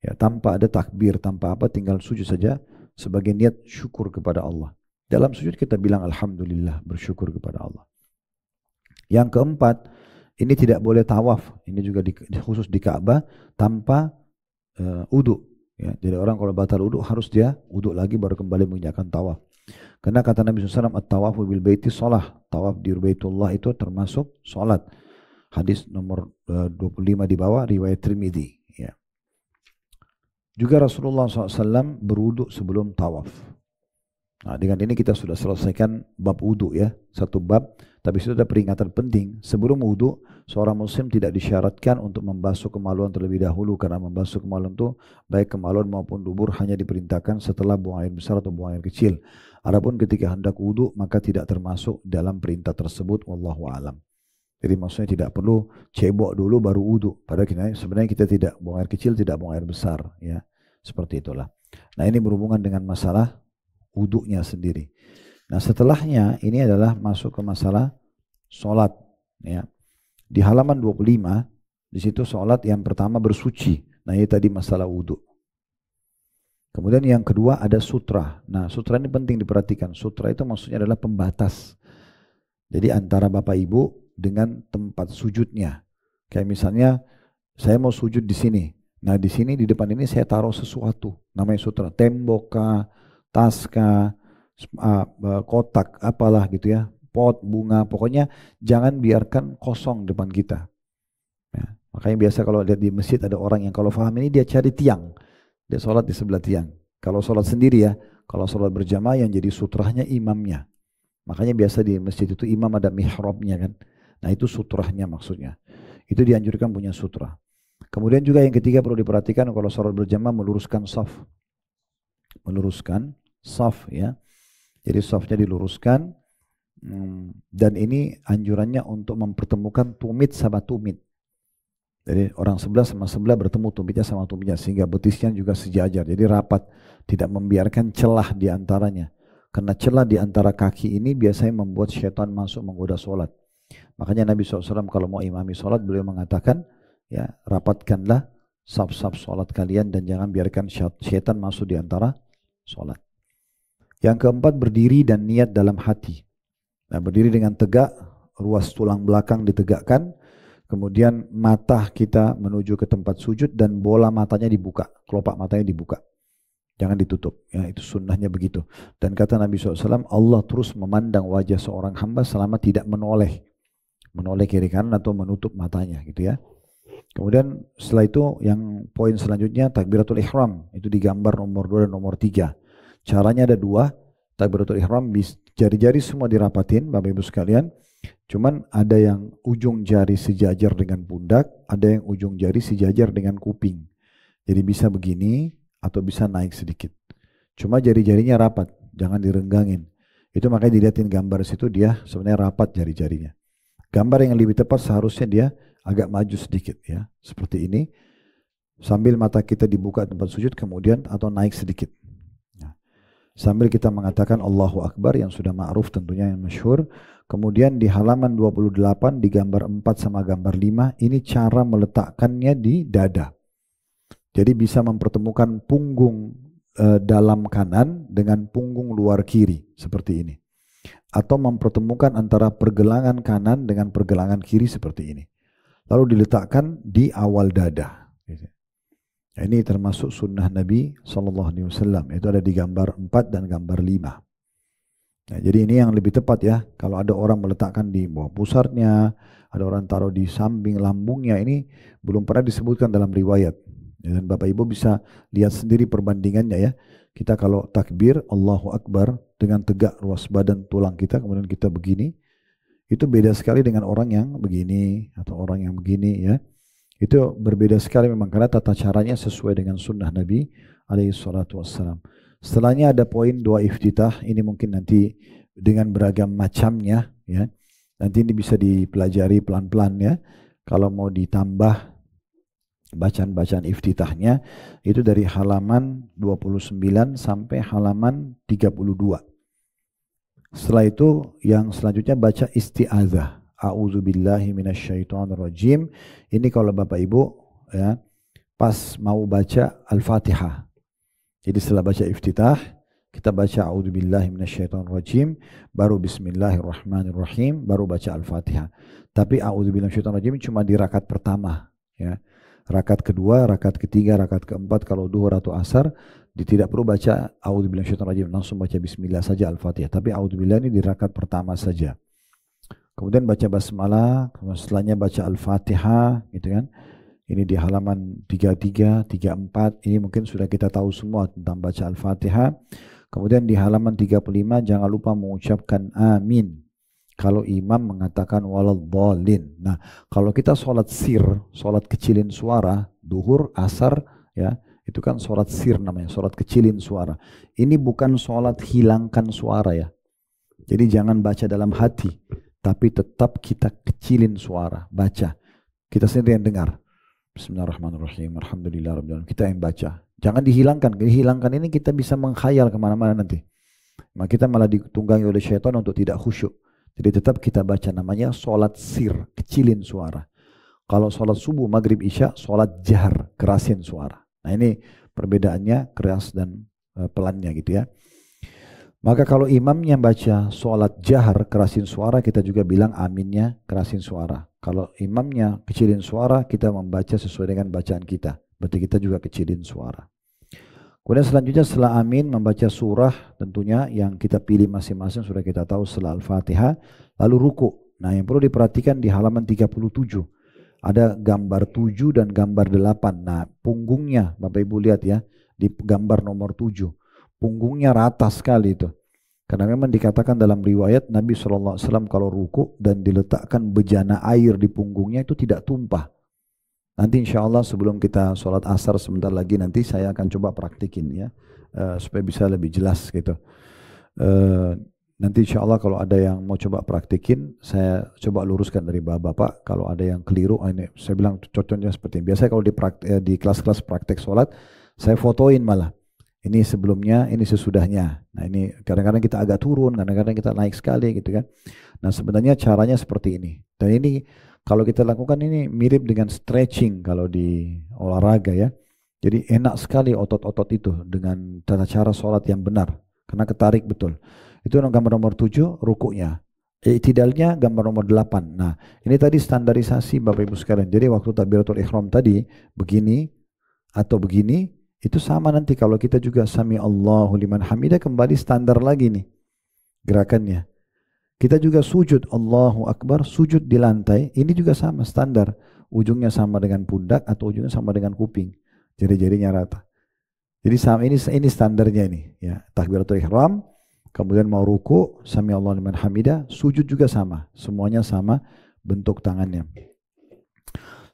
Ya, tanpa ada takbir, tanpa apa, tinggal sujud saja sebagai niat syukur kepada Allah. Dalam sujud kita bilang Alhamdulillah, bersyukur kepada Allah. Yang keempat, ini tidak boleh tawaf. Ini juga khusus di Ka'bah tanpa wudu. Ya, jadi orang kalau batal wudu harus dia wudu lagi baru kembali mengerjakan tawaf. Karena kata Nabi SAW, at-tawafu bil baiti shalah. Tawaf di Baitullah itu termasuk salat. Hadis nomor 25 di bawah, riwayat Tirmidzi. Ya. Juga Rasulullah SAW berwudu sebelum tawaf. Nah, dengan ini kita sudah selesaikan bab wudu ya, satu bab. Tapi itu ada peringatan penting. Sebelum wudu, seorang muslim tidak disyaratkan untuk membasuh kemaluan terlebih dahulu, karena membasuh kemaluan itu baik kemaluan maupun dubur hanya diperintahkan setelah buang air besar atau buang air kecil. Adapun ketika hendak wudu maka tidak termasuk dalam perintah tersebut, wallahu alam. Jadi maksudnya tidak perlu cebok dulu baru wudu. Padahal sebenarnya kita tidak buang air kecil, tidak buang air besar, ya. Seperti itulah. Nah, ini berhubungan dengan masalah wudunya sendiri. Nah, setelahnya ini adalah masuk ke masalah sholat. Ya. Di halaman 25, di situ sholat yang pertama bersuci. Nah, ini tadi masalah wudhu. Kemudian yang kedua ada sutra. Nah, sutra ini penting diperhatikan. Sutra itu maksudnya adalah pembatas. Jadi antara Bapak Ibu dengan tempat sujudnya. Kayak misalnya saya mau sujud di sini. Nah, di sini di depan ini saya taruh sesuatu. Namanya sutra. Tembok kah, tas kah, kotak apalah gitu ya, pot, bunga, pokoknya jangan biarkan kosong depan kita ya. Makanya biasa kalau lihat di masjid ada orang yang kalau paham ini dia cari tiang, dia sholat di sebelah tiang. Kalau sholat sendiri ya, kalau sholat berjamaah yang jadi sutrahnya imamnya. Makanya biasa di masjid itu imam ada mihrabnya kan, nah itu sutrahnya maksudnya. Itu dianjurkan punya sutra. Kemudian juga yang ketiga perlu diperhatikan kalau sholat berjamaah, meluruskan saf ya. Jadi safnya diluruskan, dan ini anjurannya untuk mempertemukan tumit sama tumit. Jadi orang sebelah sama sebelah bertemu tumitnya sama tumitnya sehingga betisnya juga sejajar. Jadi rapat, tidak membiarkan celah di antaranya. Karena celah di antara kaki ini biasanya membuat syaitan masuk menggoda sholat. Makanya Nabi SAW kalau mau imami sholat beliau mengatakan, ya rapatkanlah saf-saf sholat kalian dan jangan biarkan syaitan masuk di antara sholat. Yang keempat, berdiri dan niat dalam hati. Nah, berdiri dengan tegak, ruas tulang belakang ditegakkan, kemudian mata kita menuju ke tempat sujud dan bola matanya dibuka, kelopak matanya dibuka. Jangan ditutup, ya, itu sunnahnya begitu. Dan kata Nabi SAW, Allah terus memandang wajah seorang hamba selama tidak menoleh kiri kanan atau menutup matanya gitu ya. Kemudian setelah itu yang poin selanjutnya takbiratul ihram, itu digambar nomor 2 dan nomor 3. Caranya ada 2, takbiratul ihram jari-jari semua dirapatin Bapak Ibu sekalian. Cuman ada yang ujung jari sejajar dengan pundak, ada yang ujung jari sejajar dengan kuping. Jadi bisa begini atau bisa naik sedikit. Cuma jari-jarinya rapat, jangan direnggangin. Itu makanya dilihatin gambar situ dia sebenarnya rapat jari-jarinya. Gambar yang lebih tepat seharusnya dia agak maju sedikit ya, seperti ini. Sambil mata kita dibuka tempat sujud kemudian atau naik sedikit. Sambil kita mengatakan Allahu Akbar yang sudah ma'ruf tentunya yang masyhur. Kemudian di halaman 28 di gambar 4 sama gambar 5 ini cara meletakkannya di dada. Jadi bisa mempertemukan punggung dalam kanan dengan punggung luar kiri seperti ini. Atau mempertemukan antara pergelangan kanan dengan pergelangan kiri seperti ini. Lalu diletakkan di awal dada. Nah, ini termasuk sunnah Nabi SAW. Itu ada di gambar 4 dan gambar 5. Nah, jadi ini yang lebih tepat ya. Kalau ada orang meletakkan di bawah pusarnya, ada orang taruh di samping lambungnya, ini belum pernah disebutkan dalam riwayat. Dan Bapak Ibu bisa lihat sendiri perbandingannya ya. Kita kalau takbir, Allahu Akbar, dengan tegak ruas badan tulang kita, kemudian kita begini, itu beda sekali dengan orang yang begini, atau orang yang begini ya. Itu berbeda sekali memang karena tata caranya sesuai dengan sunnah Nabi alaihi salatu wassalam. Setelahnya ada poin doa iftitah, ini mungkin nanti dengan beragam macamnya ya. Nanti ini bisa dipelajari pelan-pelan ya. Kalau mau ditambah bacaan-bacaan iftitahnya itu dari halaman 29 sampai halaman 32. Setelah itu yang selanjutnya baca isti'adzah. A'udzubillahi minasyaitonirrajim. Ini kalau Bapak Ibu ya pas mau baca Al-Fatihah. Jadi setelah baca iftitah, kita baca a'udzubillahi minasyaitonirrajim, baru bismillahirrahmanirrahim, baru baca Al-Fatihah. Tapi a'udzubillahi minasyaitonirrajim cuma di rakaat pertama ya. Rakaat kedua, rakaat ketiga, rakaat keempat kalau duhur atau asar tidak perlu baca a'udzubillahi minasyaitonirrajim, langsung baca bismillah saja Al-Fatihah. Tapi a'udzubillahi ini di rakaat pertama saja. Kemudian baca basmalah, setelahnya baca Al-Fatihah, gitu kan. Ini di halaman 33, 34, ini mungkin sudah kita tahu semua tentang baca Al-Fatihah. Kemudian di halaman 35, jangan lupa mengucapkan amin. Kalau imam mengatakan waladhdallin. Nah, kalau kita sholat sir, sholat kecilin suara, duhur, asar, ya, itu kan sholat sir namanya, sholat kecilin suara. Ini bukan sholat hilangkan suara ya. Jadi jangan baca dalam hati. Tapi tetap kita kecilin suara, baca. Kita sendiri yang dengar. Bismillahirrahmanirrahim, alhamdulillahirrahmanirrahim. Kita yang baca. Jangan dihilangkan. Dihilangkan ini kita bisa menghayal kemana-mana nanti. Maka kita malah ditunggangi oleh syaitan untuk tidak khusyuk. Jadi tetap kita baca, namanya sholat sir, kecilin suara. Kalau sholat subuh, maghrib, isya, sholat jahar, kerasin suara. Nah ini perbedaannya keras dan pelannya gitu ya. Maka kalau imamnya baca sholat jahar kerasin suara, kita juga bilang aminnya kerasin suara. Kalau imamnya kecilin suara, kita membaca sesuai dengan bacaan kita. Berarti kita juga kecilin suara. Kemudian selanjutnya setelah amin membaca surah tentunya yang kita pilih masing-masing, sudah kita tahu setelah Al-Fatihah. Lalu ruku. Nah yang perlu diperhatikan di halaman 37. Ada gambar 7 dan gambar 8. Nah punggungnya Bapak Ibu lihat ya, di gambar nomor 7. Punggungnya rata sekali itu. Karena memang dikatakan dalam riwayat Nabi SAW kalau ruku dan diletakkan bejana air di punggungnya itu tidak tumpah. Nanti insya Allah sebelum kita sholat asar sebentar lagi nanti saya akan coba praktikin ya. Supaya bisa lebih jelas gitu. Nanti insya Allah kalau ada yang mau coba praktikin, saya coba luruskan dari bapak-bapak. Kalau ada yang keliru, ini saya bilang contohnya seperti ini. Biasanya kalau di kelas-kelas praktek sholat, saya fotoin malah. Ini sebelumnya, ini sesudahnya. Nah ini kadang-kadang kita agak turun, kadang-kadang kita naik sekali gitu kan. Nah sebenarnya caranya seperti ini. Dan ini kalau kita lakukan ini mirip dengan stretching kalau di olahraga ya. Jadi enak sekali otot-otot itu dengan tata cara sholat yang benar. Karena ketarik betul. Itu gambar nomor 7 rukuknya. I'tidalnya gambar nomor 8. Nah ini tadi standarisasi Bapak Ibu sekalian. Jadi waktu takbiratul ihram tadi begini atau begini, itu sama nanti kalau kita juga sami Allahu liman hamidah, kembali standar lagi nih gerakannya. Kita juga sujud Allahu Akbar, sujud di lantai, ini juga sama standar. Ujungnya sama dengan pundak atau ujungnya sama dengan kuping. Jari-jarinya rata. Jadi sama ini standarnya ini ya. Takbiratul ihram, kemudian mau ruku, sami Allahu liman hamidah, sujud juga sama. Semuanya sama bentuk tangannya.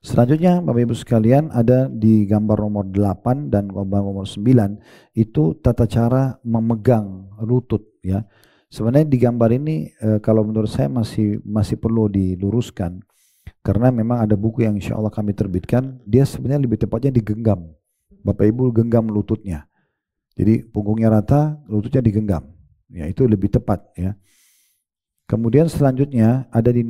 Selanjutnya Bapak Ibu sekalian ada di gambar nomor 8 dan gambar nomor 9 itu tata cara memegang lutut ya. Sebenarnya di gambar ini kalau menurut saya masih perlu diluruskan karena memang ada buku yang insya Allah kami terbitkan, dia sebenarnya lebih tepatnya digenggam. Bapak Ibu genggam lututnya. Jadi punggungnya rata, lututnya digenggam. Ya itu lebih tepat ya. Kemudian selanjutnya ada di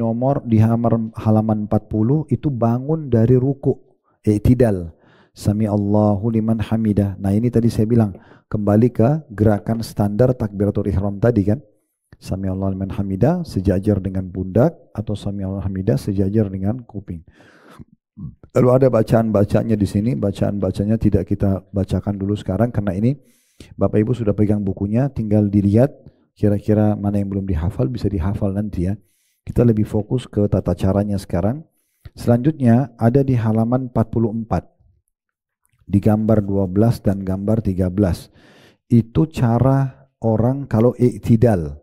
halaman 40 itu bangun dari ruku, i'tidal. Sami Allahu liman hamidah. Nah ini tadi saya bilang kembali ke gerakan standar takbiratul ihram tadi kan. Sami Allahu liman hamidah sejajar dengan pundak atau sami Allahu hamidah sejajar dengan kuping. Lalu ada bacaan-bacanya di sini, bacaan-bacanya tidak kita bacakan dulu sekarang karena ini Bapak Ibu sudah pegang bukunya, tinggal dilihat kira-kira mana yang belum dihafal bisa dihafal nanti ya. Kita lebih fokus ke tata caranya sekarang. Selanjutnya ada di halaman 44, di gambar 12 dan gambar 13. Itu cara orang kalau i'tidal.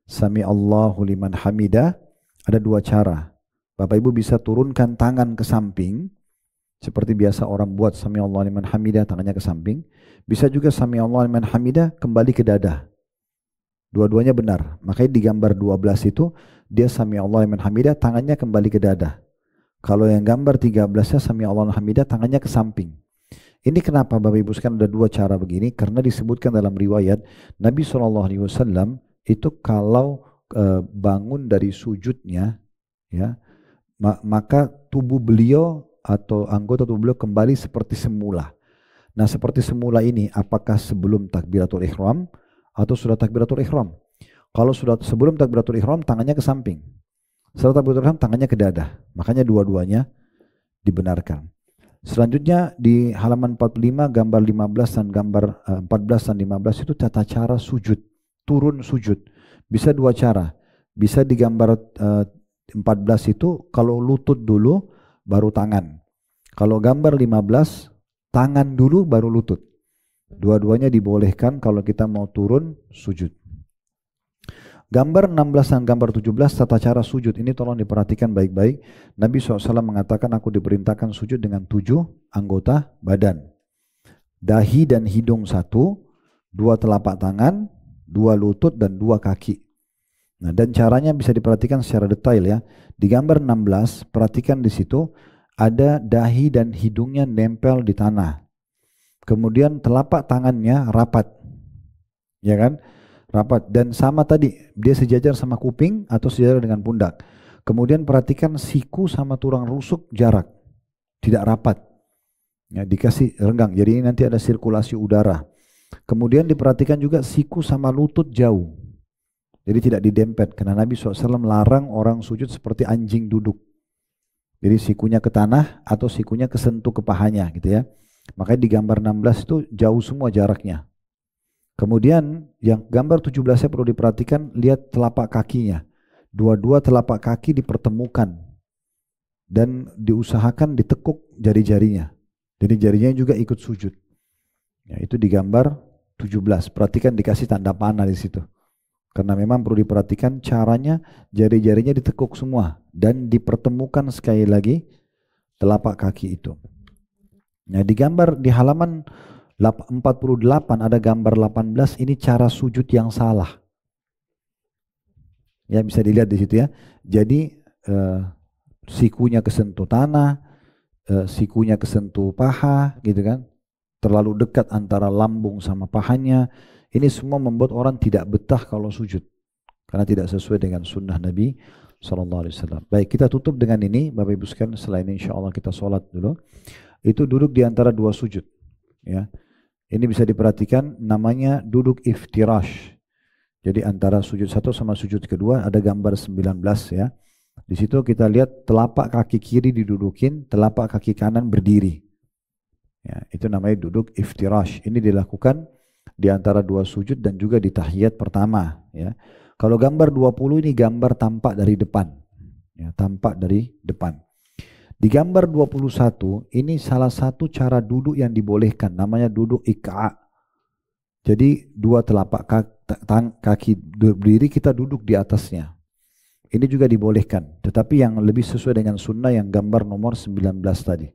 Sami Allahu liman hamidah, ada dua cara. Bapak Ibu bisa turunkan tangan ke samping, seperti biasa orang buat Sami Allahu liman hamidah, tangannya ke samping. Bisa juga Sami Allahu liman hamidah kembali ke dada. Dua-duanya benar. Makanya di gambar 12 itu, dia Sami Allahu liman hamidah, tangannya kembali ke dada. Kalau yang gambar 13-nya Sami Allahu liman hamidah, tangannya ke samping. Ini kenapa Bapak Ibu sekalian ada dua cara begini? Karena disebutkan dalam riwayat Nabi SAW itu kalau bangun dari sujudnya, ya, maka tubuh beliau atau anggota tubuh beliau kembali seperti semula. Nah, seperti semula ini apakah sebelum takbiratul ihram atau sudah takbiratul ihram? Kalau sudah sebelum takbiratul ihram tangannya ke samping. Setelah takbiratul ihram tangannya ke dada. Makanya dua-duanya dibenarkan. Selanjutnya di halaman 45 gambar 15 dan gambar 14 dan 15 itu tata cara sujud, turun sujud. Bisa dua cara. Bisa di gambar 14 itu kalau lutut dulu baru tangan. Kalau gambar 15 tangan dulu baru lutut. Dua-duanya dibolehkan kalau kita mau turun sujud. Gambar 16 dan gambar 17 tata cara sujud ini tolong diperhatikan baik-baik. Nabi SAW mengatakan aku diperintahkan sujud dengan 7 anggota badan. Dahi dan hidung 1, 2 telapak tangan, 2 lutut dan 2 kaki. Nah, dan caranya bisa diperhatikan secara detail ya. Di gambar 16 perhatikan di situ ada dahi dan hidungnya nempel di tanah. Kemudian telapak tangannya rapat. Ya kan? Rapat dan sama tadi dia sejajar sama kuping atau sejajar dengan pundak. Kemudian perhatikan siku sama tulang rusuk jarak, tidak rapat, ya, dikasih renggang, jadi ini nanti ada sirkulasi udara. Kemudian diperhatikan juga siku sama lutut jauh, jadi tidak didempet karena Nabi SAW larang orang sujud seperti anjing duduk, jadi sikunya ke tanah atau sikunya kesentuh ke pahanya gitu ya. Makanya di gambar 16 itu jauh semua jaraknya. Kemudian yang gambar 17-nya perlu diperhatikan, lihat telapak kakinya. Dua-dua telapak kaki dipertemukan dan diusahakan ditekuk jari-jarinya. Jadi jarinya juga ikut sujud. Ya, itu di gambar 17. Perhatikan dikasih tanda panah di situ. Karena memang perlu diperhatikan caranya jari-jarinya ditekuk semua dan dipertemukan sekali lagi telapak kaki itu. Nah, di gambar di halaman 48 ada gambar 18, ini cara sujud yang salah. Ya, bisa dilihat di situ ya. Jadi sikunya kesentuh tanah, sikunya kesentuh paha gitu kan. Terlalu dekat antara lambung sama pahanya. Ini semua membuat orang tidak betah kalau sujud. Karena tidak sesuai dengan sunnah Nabi SAW. Baik, kita tutup dengan ini Bapak Ibu sekalian. Selain insya Allah kita sholat dulu. Itu duduk di antara dua sujud. Ya. Ini bisa diperhatikan namanya duduk iftirash. Jadi antara sujud satu sama sujud kedua ada gambar 19 ya. Di situ kita lihat telapak kaki kiri didudukin, telapak kaki kanan berdiri. Ya, itu namanya duduk iftirash. Ini dilakukan di antara dua sujud dan juga di tahiyat pertama ya. Kalau gambar 20 ini gambar tampak dari depan. Ya, tampak dari depan. Di gambar 21 ini salah satu cara duduk yang dibolehkan, namanya duduk ik'a. Jadi dua telapak kaki berdiri kita duduk di atasnya. Ini juga dibolehkan, tetapi yang lebih sesuai dengan sunnah yang gambar nomor 19 tadi.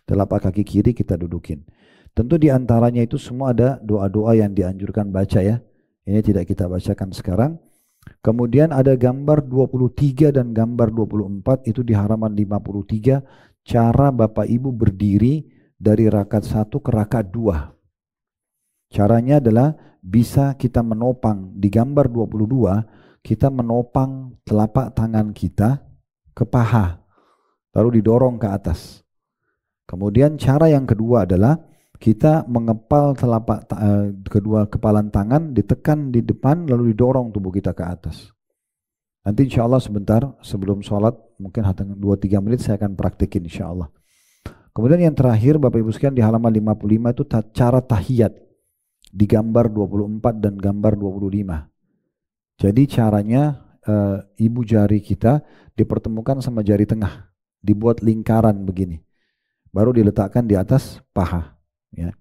Telapak kaki kiri kita dudukin. Tentu di antaranya itu semua ada doa-doa yang dianjurkan baca ya. Ini tidak kita bacakan sekarang. Kemudian ada gambar 23 dan gambar 24 itu di halaman 53 cara Bapak Ibu berdiri dari rakaat 1 ke rakaat 2. Caranya adalah bisa kita menopang di gambar 22 kita menopang telapak tangan kita ke paha lalu didorong ke atas. Kemudian cara yang kedua adalah kita mengepal kedua kepalan tangan, ditekan di depan lalu didorong tubuh kita ke atas. Nanti insya Allah sebentar sebelum sholat, mungkin 2-3 menit saya akan praktikin insya Allah. Kemudian yang terakhir Bapak Ibu sekalian di halaman 55 itu cara tahiyat di gambar 24 dan gambar 25. Jadi caranya ibu jari kita dipertemukan sama jari tengah, dibuat lingkaran begini, baru diletakkan di atas paha. Ya.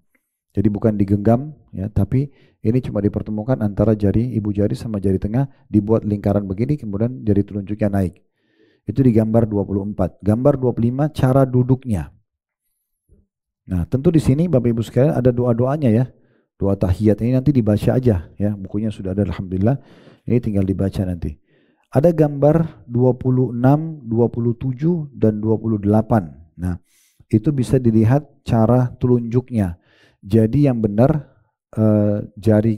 Jadi bukan digenggam, ya, tapi ini cuma dipertemukan antara jari ibu jari sama jari tengah, dibuat lingkaran begini, kemudian jari telunjuknya naik. Itu di gambar 24. Gambar 25 cara duduknya. Nah, tentu di sini Bapak Ibu sekalian ada doa-doanya ya. Doa tahiyat ini nanti dibaca aja ya. Bukunya sudah ada alhamdulillah. Ini tinggal dibaca nanti. Ada gambar 26, 27 dan 28. Nah, itu bisa dilihat cara telunjuknya. Jadi yang benar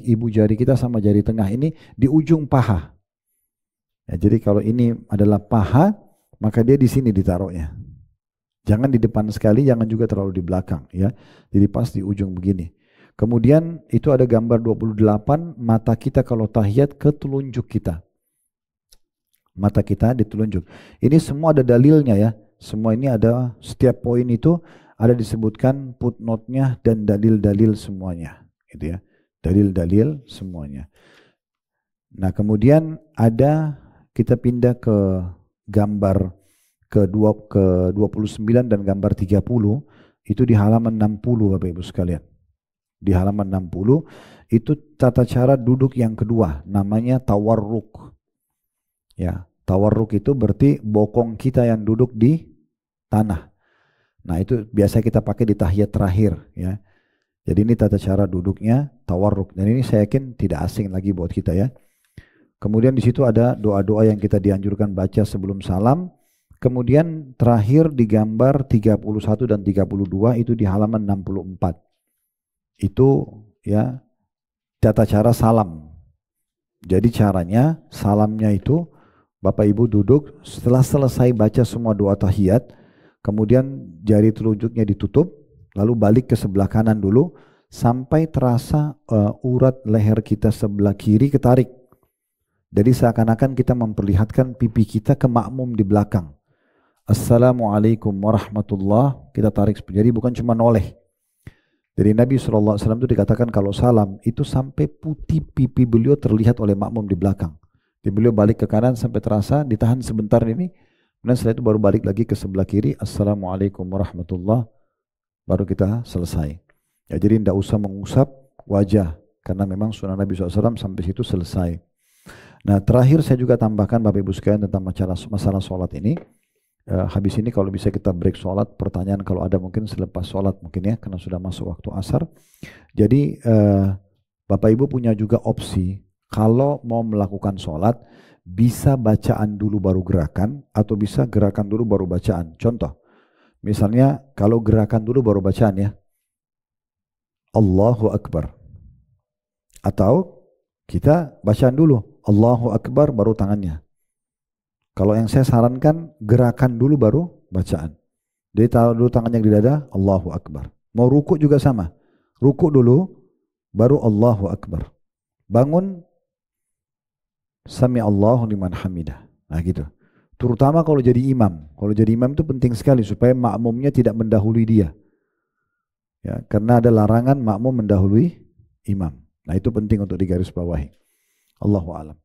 ibu jari kita sama jari tengah ini di ujung paha. Ya, jadi kalau ini adalah paha, maka dia di sini ditaruhnya. Jangan di depan sekali, jangan juga terlalu di belakang ya. Jadi pas di ujung begini. Kemudian itu ada gambar 28, mata kita kalau tahiyat ke telunjuk kita. Mata kita ditelunjuk. Ini semua ada dalilnya ya. Semua ini ada, setiap poin itu ada disebutkan footnote-nya dan dalil-dalil semuanya. Gitu ya. Dalil-dalil semuanya. Nah kemudian ada, kita pindah ke gambar ke 29 dan gambar 30, itu di halaman 60 Bapak Ibu sekalian. Di halaman 60 itu tata cara duduk yang kedua, namanya tawarruk. Ya, tawarruk itu berarti bokong kita yang duduk di tanah. Nah, itu biasa kita pakai di tahiyat terakhir ya. Jadi ini tata cara duduknya tawarruk, dan ini saya yakin tidak asing lagi buat kita ya. Kemudian di situ ada doa-doa yang kita dianjurkan baca sebelum salam. Kemudian terakhir di gambar 31 dan 32 itu di halaman 64. Itu ya tata cara salam. Jadi caranya salamnya itu Bapak Ibu duduk setelah selesai baca semua doa tahiyat, kemudian jari telunjuknya ditutup, lalu balik ke sebelah kanan dulu sampai terasa urat leher kita sebelah kiri ketarik. Jadi seakan-akan kita memperlihatkan pipi kita ke makmum di belakang. Assalamualaikum warahmatullah, kita tarik, jadi bukan cuma noleh. Jadi Nabi SAW itu dikatakan kalau salam itu sampai putih pipi beliau terlihat oleh makmum di belakang. Jadi beliau balik ke kanan sampai terasa, ditahan sebentar ini, dan setelah itu baru balik lagi ke sebelah kiri, Assalamualaikum warahmatullah, baru kita selesai. Ya, jadi tidak usah mengusap wajah, karena memang sunnah Nabi SAW sampai situ selesai. Nah terakhir saya juga tambahkan Bapak Ibu sekalian tentang masalah sholat ini. Habis ini kalau bisa kita break sholat, pertanyaan kalau ada mungkin selepas sholat mungkin ya, karena sudah masuk waktu asar. Jadi Bapak Ibu punya juga opsi, kalau mau melakukan sholat, bisa bacaan dulu baru gerakan, atau bisa gerakan dulu baru bacaan. Contoh, misalnya kalau gerakan dulu baru bacaan ya, Allahu Akbar. Atau kita bacaan dulu, Allahu Akbar baru tangannya. Kalau yang saya sarankan gerakan dulu baru bacaan. Jadi taruh dulu tangannya di dada, Allahu Akbar. Mau ruku juga sama. Ruku dulu, baru Allahu Akbar. Bangun, Sami Allahu liman hamidah. Nah gitu. Terutama kalau jadi imam. Kalau jadi imam itu penting sekali supaya makmumnya tidak mendahului dia. Ya, karena ada larangan makmum mendahului imam. Nah itu penting untuk digarisbawahi. Allahu a'lam.